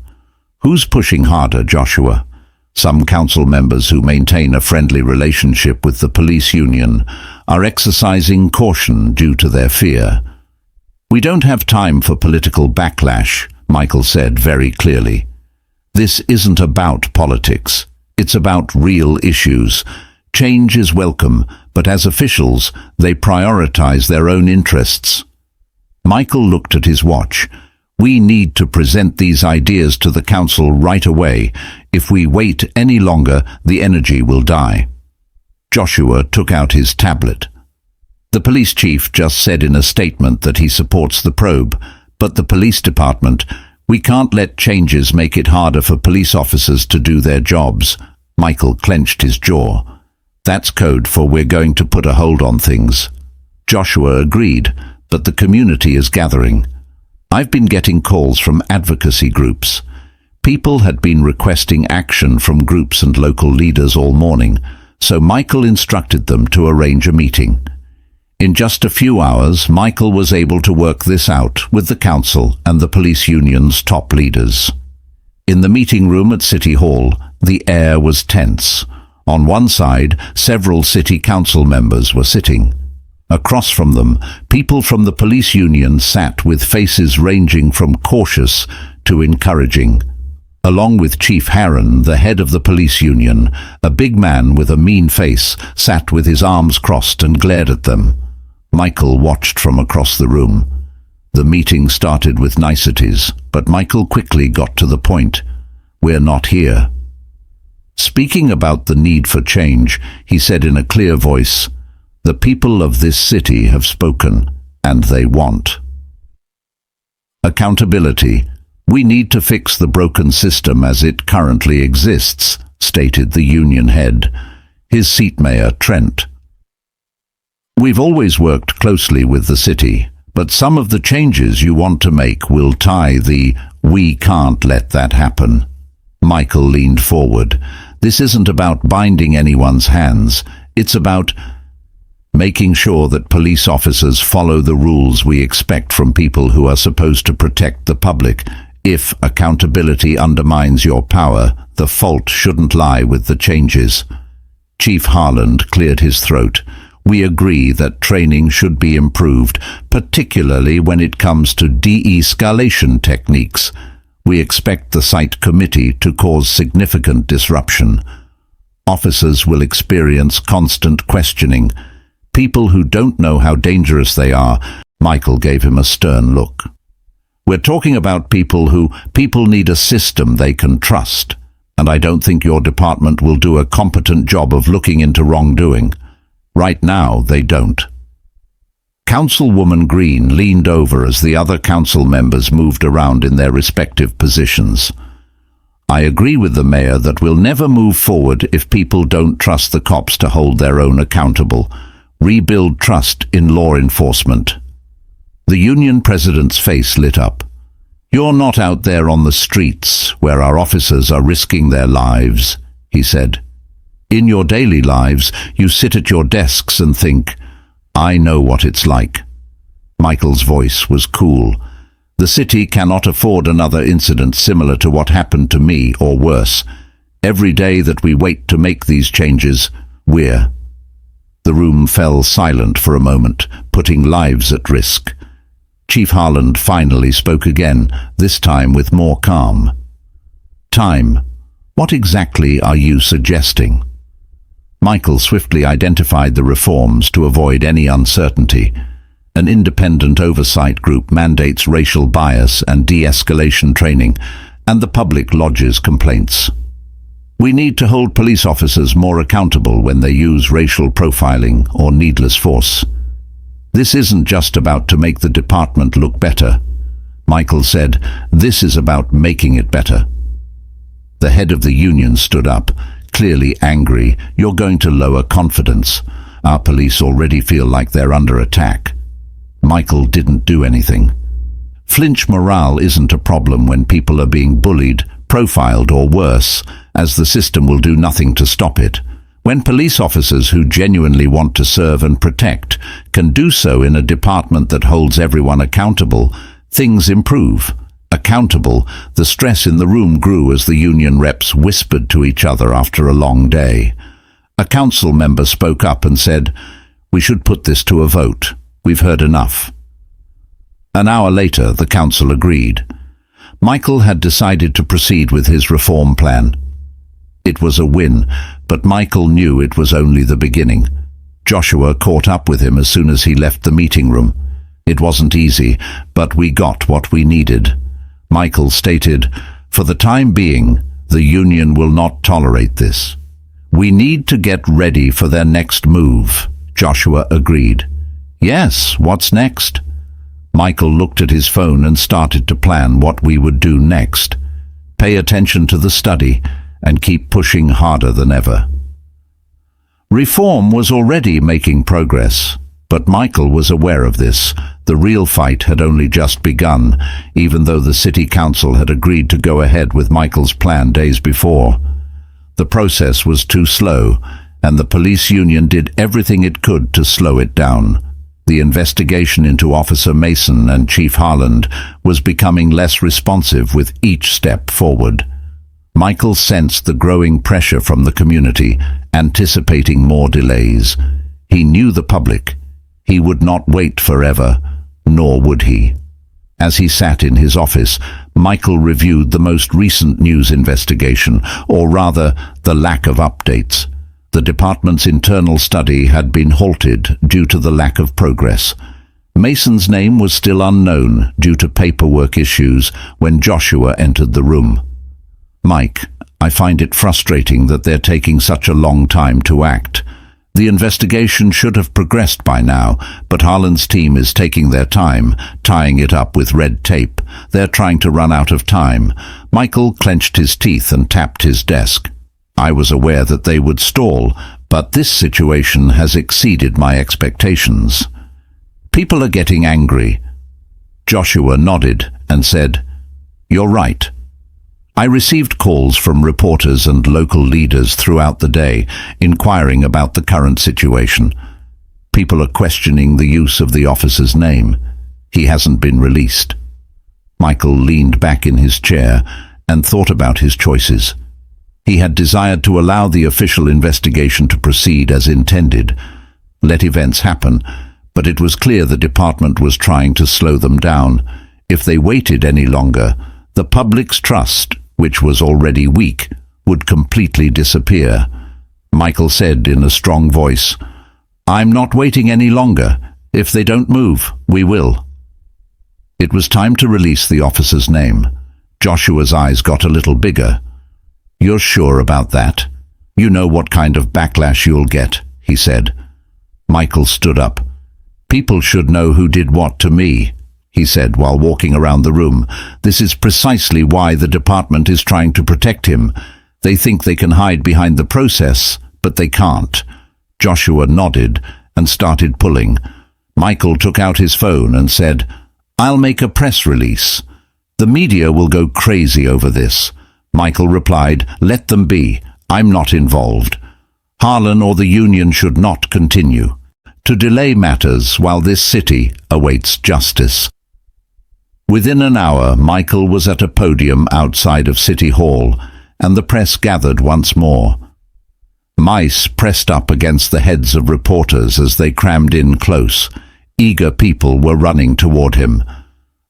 Who's pushing harder, Joshua? Some council members who maintain a friendly relationship with the police union are exercising caution due to their fear. We don't have time for political backlash, Michael said very clearly. This isn't about politics. It's about real issues. Change is welcome, but as officials, they prioritize their own interests. Michael looked at his watch. We need to present these ideas to the council right away. If we wait any longer, the energy will die. Joshua took out his tablet. The police chief just said in a statement that he supports the probe, But the police department, we can't let changes make it harder for police officers to do their jobs. Michael clenched his jaw. That's code for we're going to put a hold on things. Joshua agreed, but the community is gathering. I've been getting calls from advocacy groups. People had been requesting action from groups and local leaders all morning, so Michael instructed them to arrange a meeting. In just a few hours, Michael was able to work this out with the council and the police union's top leaders. In the meeting room at City Hall, the air was tense. On one side, several city council members were sitting. Across from them, people from the police union sat with faces ranging from cautious to encouraging. Along with Chief Harron, the head of the police union, a big man with a mean face sat with his arms crossed and glared at them. Michael watched from across the room. The meeting started with niceties, but Michael quickly got to the point. We're not here. Speaking about the need for change, he said in a clear voice, the people of this city have spoken, and they want accountability. We need to fix the broken system as it currently exists, stated the union head, his seatmate Trent. We've always worked closely with the city, but some of the changes you want to make will tie the "we can't let that happen." Michael leaned forward. This isn't about binding anyone's hands. It's about making sure that police officers follow the rules we expect from people who are supposed to protect the public. If accountability undermines your power, the fault shouldn't lie with the changes. Chief Harland cleared his throat. We agree that training should be improved, particularly when it comes to de-escalation techniques. We expect the site committee to cause significant disruption. Officers will experience constant questioning. People who don't know how dangerous they are. Michael gave him a stern look. We're talking about people need a system they can trust, and I don't think your department will do a competent job of looking into wrongdoing. Right now, they don't. Councilwoman Green leaned over as the other council members moved around in their respective positions. I agree with the mayor that we'll never move forward if people don't trust the cops to hold their own accountable. Rebuild trust in law enforcement. The union president's face lit up. You're not out there on the streets where our officers are risking their lives, he said. In your daily lives, you sit at your desks and think, I know what it's like. Michael's voice was cool. The city cannot afford another incident similar to what happened to me, or worse. Every day that we wait to make these changes, we're... The room fell silent for a moment, putting lives at risk. Chief Harland finally spoke again, this time with more calm. Time. What exactly are you suggesting? Michael swiftly identified the reforms to avoid any uncertainty. An independent oversight group mandates racial bias and de-escalation training, and the public lodges complaints. We need to hold police officers more accountable when they use racial profiling or needless force. This isn't just about to make the department look better. Michael said, this is about making it better. The head of the union stood up, clearly angry. You're going to lower confidence. Our police already feel like they're under attack. Michael didn't do anything. Flinch morale isn't a problem when people are being bullied, profiled or worse, as the system will do nothing to stop it. When police officers who genuinely want to serve and protect can do so in a department that holds everyone accountable, things improve. Accountable, the stress in the room grew as the union reps whispered to each other after a long day. A council member spoke up and said, we should put this to a vote. We've heard enough. An hour later, the council agreed. Michael had decided to proceed with his reform plan. It was a win, but Michael knew it was only the beginning. Joshua caught up with him as soon as he left the meeting room. It wasn't easy, but we got what we needed. Michael stated, for the time being, the union will not tolerate this. We need to get ready for their next move. Joshua agreed. Yes, what's next? Michael looked at his phone and started to plan what we would do next. Pay attention to the study and keep pushing harder than ever. Reform was already making progress, but Michael was aware of this. The real fight had only just begun, even though the city council had agreed to go ahead with Michael's plan days before. The process was too slow, and the police union did everything it could to slow it down. The investigation into Officer Mason and Chief Harland was becoming less responsive with each step forward. Michael sensed the growing pressure from the community, anticipating more delays. He knew the public. He would not wait forever, nor would he. As he sat in his office, Michael reviewed the most recent news investigation, or rather, the lack of updates. The department's internal study had been halted due to the lack of progress. Mason's name was still unknown due to paperwork issues when Joshua entered the room. "Mike, I find it frustrating that they're taking such a long time to act. The investigation should have progressed by now, but Harland's team is taking their time, tying it up with red tape. They're trying to run out of time." Michael clenched his teeth and tapped his desk. "I was aware that they would stall, but this situation has exceeded my expectations. People are getting angry." Joshua nodded and said, "You're right. I received calls from reporters and local leaders throughout the day, inquiring about the current situation. People are questioning the use of the officer's name. He hasn't been released." Michael leaned back in his chair and thought about his choices. He had desired to allow the official investigation to proceed as intended, let events happen, but it was clear the department was trying to slow them down. If they waited any longer, the public's trust, which was already weak, would completely disappear. Michael said in a strong voice, "I'm not waiting any longer. If they don't move, we will." It was time to release the officer's name. Joshua's eyes got a little bigger. "You're sure about that? You know what kind of backlash you'll get," he said. Michael stood up. "People should know who did what to me," he said while walking around the room. "This is precisely why the department is trying to protect him. They think they can hide behind the process, but they can't." Joshua nodded and started pulling. Michael took out his phone and said, "I'll make a press release. The media will go crazy over this." Michael replied, "Let them be. I'm not involved. Harlan or the union should not continue to delay matters while this city awaits justice." Within an hour, Michael was at a podium outside of City Hall, and the press gathered once more. Mice pressed up against the heads of reporters as they crammed in close. Eager people were running toward him.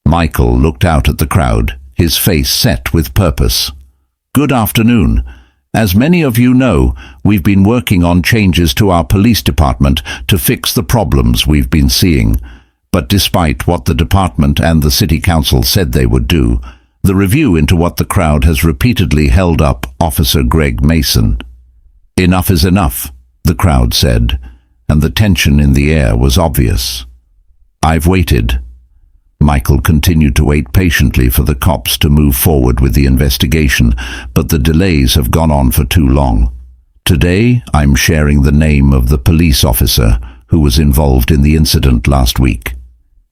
Michael looked out at the crowd, his face set with purpose. "Good afternoon. As many of you know, we've been working on changes to our police department to fix the problems we've been seeing. But despite what the department and the city council said they would do, the review into what the crowd has repeatedly held up Officer Greg Mason." "Enough is enough," the crowd said, and the tension in the air was obvious. "I've waited." Michael continued to wait patiently for the cops to move forward with the investigation, but the delays have gone on for too long. Today, I'm sharing the name of the police officer who was involved in the incident last week.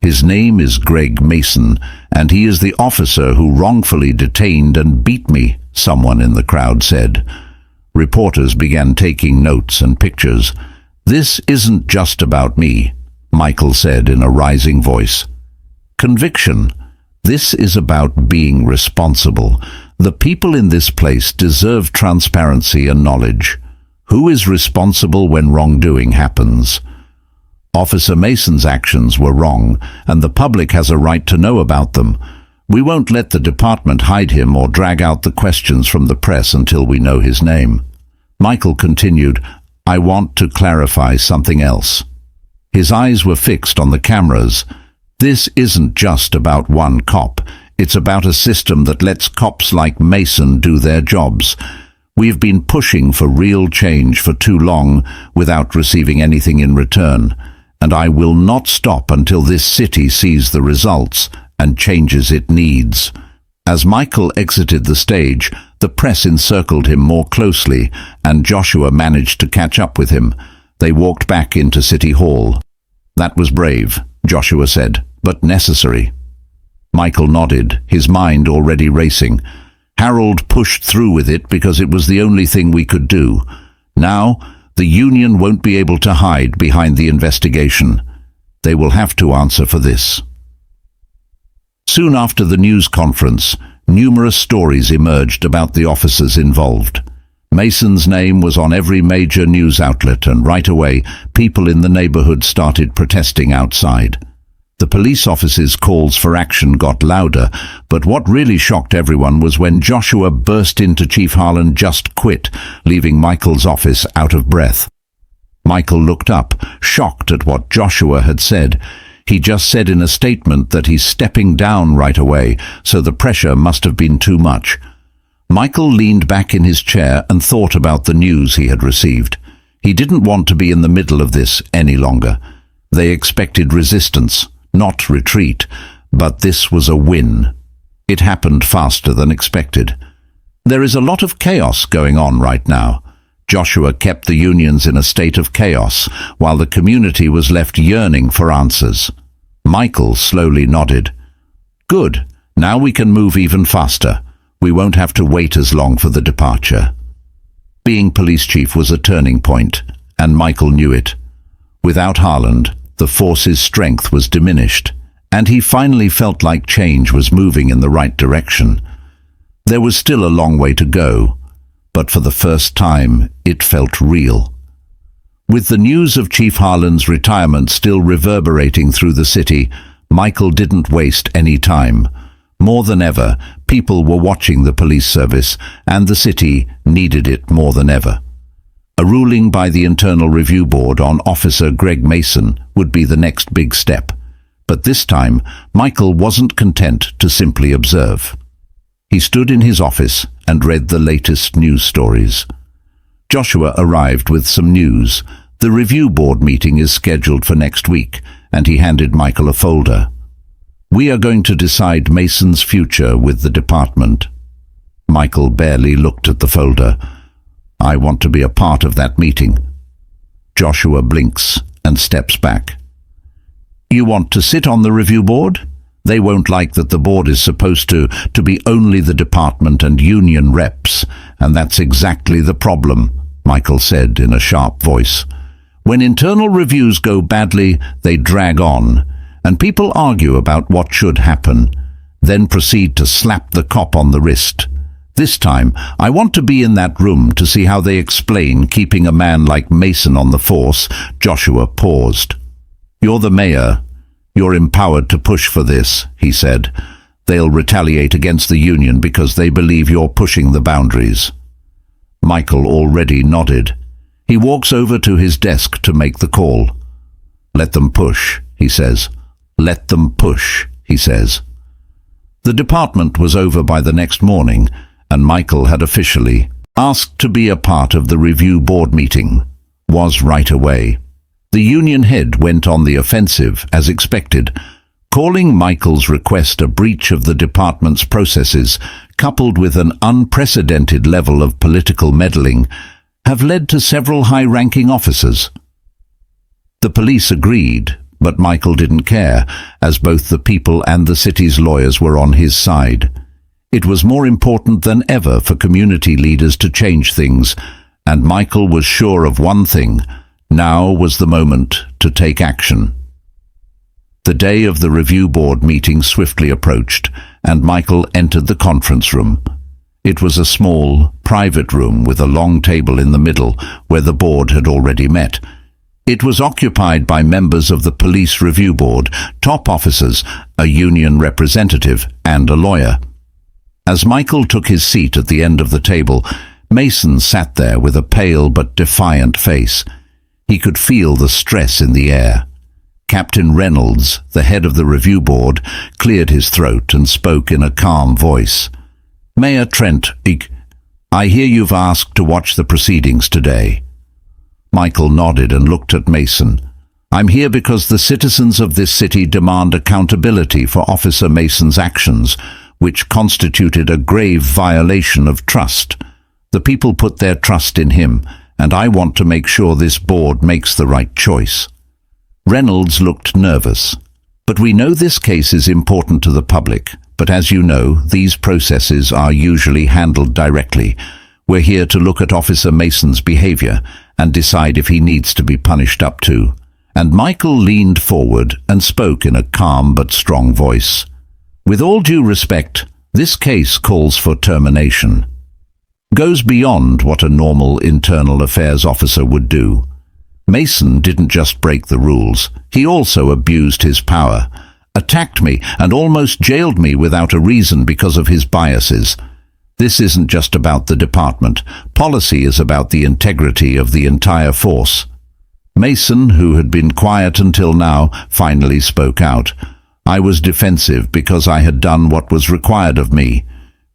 His name is Greg Mason, and he is the officer who wrongfully detained and beat me, someone in the crowd said. Reporters began taking notes and pictures. "This isn't just about me," Michael said in a rising voice. "Conviction. This is about being responsible. The people in this place deserve transparency and knowledge. Who is responsible when wrongdoing happens? Officer Mason's actions were wrong, and the public has a right to know about them. We won't let the department hide him or drag out the questions from the press until we know his name." Michael continued, "I want to clarify something else." His eyes were fixed on the cameras. "This isn't just about one cop. It's about a system that lets cops like Mason do their jobs. We've been pushing for real change for too long without receiving anything in return. and I will not stop until this city sees the results and changes it needs." As Michael exited the stage, the press encircled him more closely, and Joshua managed to catch up with him. They walked back into City Hall. "That was brave," Joshua said, "but necessary." Michael nodded, his mind already racing. "Harold pushed through with it because it was the only thing we could do. Now, the union won't be able to hide behind the investigation. They will have to answer for this." Soon after the news conference, numerous stories emerged about the officers involved. Mason's name was on every major news outlet, and right away, people in the neighborhood started protesting outside. The police officers' calls for action got louder, but what really shocked everyone was when Joshua burst into Chief Harlan just quit, leaving Michael's office out of breath. Michael looked up, shocked at what Joshua had said. He just said in a statement that he's stepping down right away, so the pressure must have been too much. Michael leaned back in his chair and thought about the news he had received. He didn't want to be in the middle of this any longer. They expected resistance, not retreat, but this was a win. It happened faster than expected. There is a lot of chaos going on right now. Joshua kept the unions in a state of chaos, while the community was left yearning for answers. Michael slowly nodded. "Good. Now we can move even faster. We won't have to wait as long for the departure." Being police chief was a turning point, and Michael knew it. Without Harlan, the force's strength was diminished, and he finally felt like change was moving in the right direction. There was still a long way to go, but for the first time, it felt real. With the news of Chief Harlan's retirement still reverberating through the city, Michael didn't waste any time. More than ever, people were watching the police service, and the city needed it more than ever. A ruling by the Internal Review Board on Officer Greg Mason would be the next big step. But this time, Michael wasn't content to simply observe. He stood in his office and read the latest news stories. Joshua arrived with some news. The review board meeting is scheduled for next week, and he handed Michael a folder. "We are going to decide Mason's future with the department." Michael barely looked at the folder. "I want to be a part of that meeting." Joshua blinks and steps back. "You want to sit on the review board? They won't like that the board is supposed to be only the department and union reps, and that's exactly the problem," Michael said in a sharp voice. "When internal reviews go badly, they drag on, and people argue about what should happen, then proceed to slap the cop on the wrist. This time, I want to be in that room to see how they explain keeping a man like Mason on the force." Joshua paused. "You're the mayor. You're empowered to push for this," he said. "They'll retaliate against the union because they believe you're pushing the boundaries." Michael already nodded. He walks over to his desk to make the call. "Let them push," he says. "Let them push," he says. The department was over by the next morning, and Michael had officially asked to be a part of the review board meeting. Was right away. The union head went on the offensive, as expected. Calling Michael's request a breach of the department's processes, coupled with an unprecedented level of political meddling, have led to several high-ranking officers. The police agreed, but Michael didn't care, as both the people and the city's lawyers were on his side. It was more important than ever for community leaders to change things, and Michael was sure of one thing: now was the moment to take action. The day of the review board meeting swiftly approached, and Michael entered the conference room. It was a small, private room with a long table in the middle, where the board had already met. It was occupied by members of the police review board, top officers, a union representative, and a lawyer. As Michael took his seat at the end of the table, Mason sat there with a pale but defiant face. He could feel the stress in the air. Captain Reynolds, the head of the review board, cleared his throat and spoke in a calm voice. "Mayor Trent, I hear you've asked to watch the proceedings today." Michael nodded and looked at Mason. I'm here because the citizens of this city demand accountability for Officer Mason's actions, which constituted a grave violation of trust. The people put their trust in him, and I want to make sure this board makes the right choice." Reynolds looked nervous. "But we know this case is important to the public, but as you know, these processes are usually handled directly. We're here to look at Officer Mason's behavior and decide if he needs to be punished up to." And Michael leaned forward and spoke in a calm but strong voice. "With all due respect, this case calls for termination. Goes beyond what a normal internal affairs officer would do. Mason didn't just break the rules, he also abused his power, attacked me and almost jailed me without a reason because of his biases. This isn't just about the department. Policy is about the integrity of the entire force." Mason, who had been quiet until now, finally spoke out. "I was defensive because I had done what was required of me.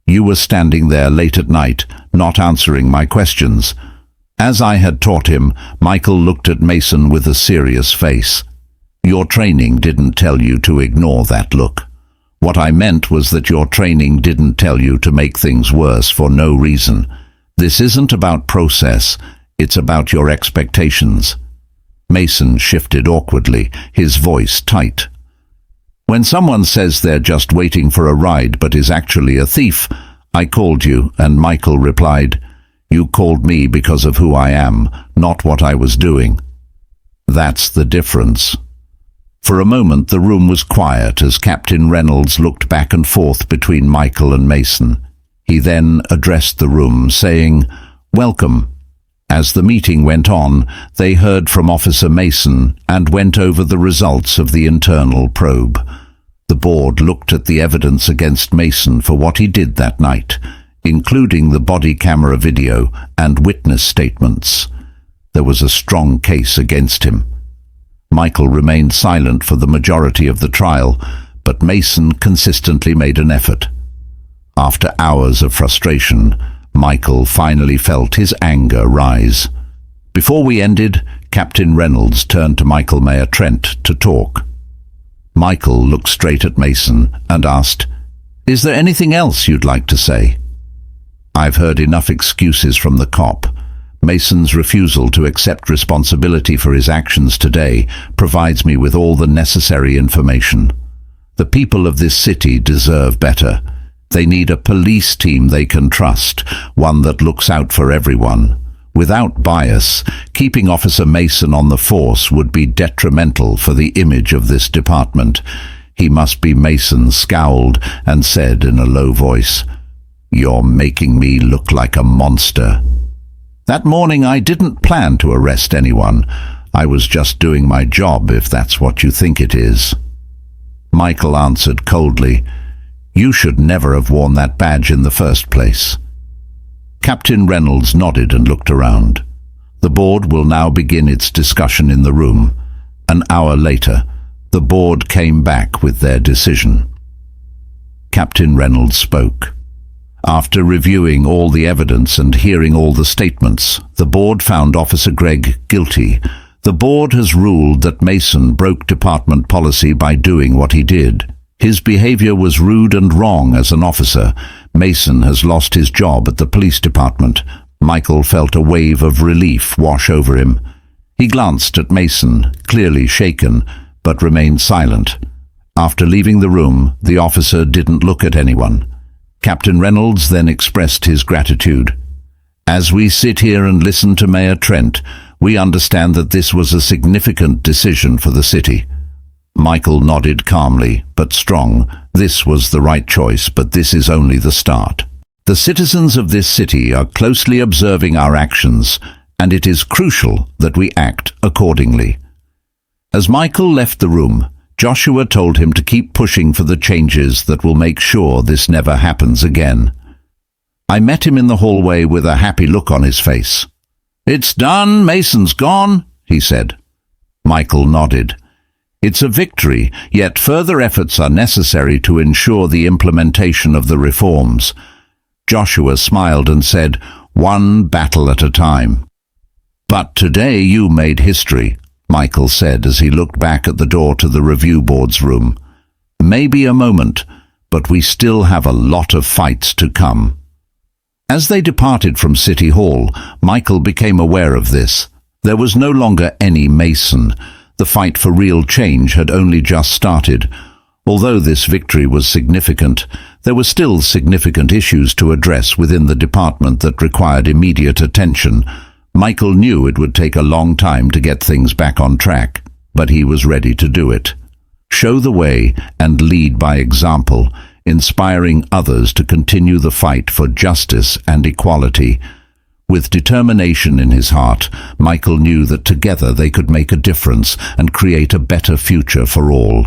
You were standing there late at night, not answering my questions." As I had taught him, Michael looked at Mason with a serious face. "Your training didn't tell you to ignore that look. What I meant was that your training didn't tell you to make things worse for no reason. This isn't about process, it's about your expectations." Mason shifted awkwardly, his voice tight. "When someone says they're just waiting for a ride but is actually a thief, I called you," and Michael replied, "You called me because of who I am, not what I was doing. That's the difference." For a moment the room was quiet as Captain Reynolds looked back and forth between Michael and Mason. He then addressed the room, saying, "Welcome." As the meeting went on, they heard from Officer Mason and went over the results of the internal probe. The board looked at the evidence against Mason for what he did that night, including the body camera video and witness statements. There was a strong case against him. Michael remained silent for the majority of the trial, but Mason consistently made an effort. After hours of frustration, Michael finally felt his anger rise. Before we ended, Captain Reynolds turned to Michael Mayer Trent to talk. Michael looked straight at Mason and asked, "Is there anything else you'd like to say?" "I've heard enough excuses from the cop. Mason's refusal to accept responsibility for his actions today provides me with all the necessary information. The people of this city deserve better. They need a police team they can trust, one that looks out for everyone. Without bias, keeping Officer Mason on the force would be detrimental for the image of this department." "He must be." Mason scowled and said in a low voice, "You're making me look like a monster." "That morning I didn't plan to arrest anyone. I was just doing my job, if that's what you think it is." Michael answered coldly, "You should never have worn that badge in the first place." Captain Reynolds nodded and looked around. The board will now begin its discussion in the room. An hour later, the board came back with their decision. Captain Reynolds spoke. After reviewing all the evidence and hearing all the statements, the board found Officer Gregg guilty. The board has ruled that Mason broke department policy by doing what he did. His behavior was rude and wrong as an officer. Mason has lost his job at the police department. Michael felt a wave of relief wash over him. He glanced at Mason, clearly shaken, but remained silent. After leaving the room, the officer didn't look at anyone. Captain Reynolds then expressed his gratitude. "As we sit here and listen to Mayor Trent, we understand that this was a significant decision for the city." Michael nodded calmly, but strong. "This was the right choice, but this is only the start. The citizens of this city are closely observing our actions, and it is crucial that we act accordingly." As Michael left the room, Joshua told him to keep pushing for the changes that will make sure this never happens again. I met him in the hallway with a happy look on his face. "It's done, Mason's gone," he said. Michael nodded. "It's a victory, yet further efforts are necessary to ensure the implementation of the reforms." Joshua smiled and said, "One battle at a time." "But today you made history. Michael said as he looked back at the door to the review board's room. "Maybe a moment, but we still have a lot of fights to come." As they departed from City Hall, Michael became aware of this. There was no longer any Mason. The fight for real change had only just started. Although this victory was significant, there were still significant issues to address within the department that required immediate attention. Michael knew it would take a long time to get things back on track, but he was ready to do it. Show the way and lead by example, inspiring others to continue the fight for justice and equality. With determination in his heart, Michael knew that together they could make a difference and create a better future for all.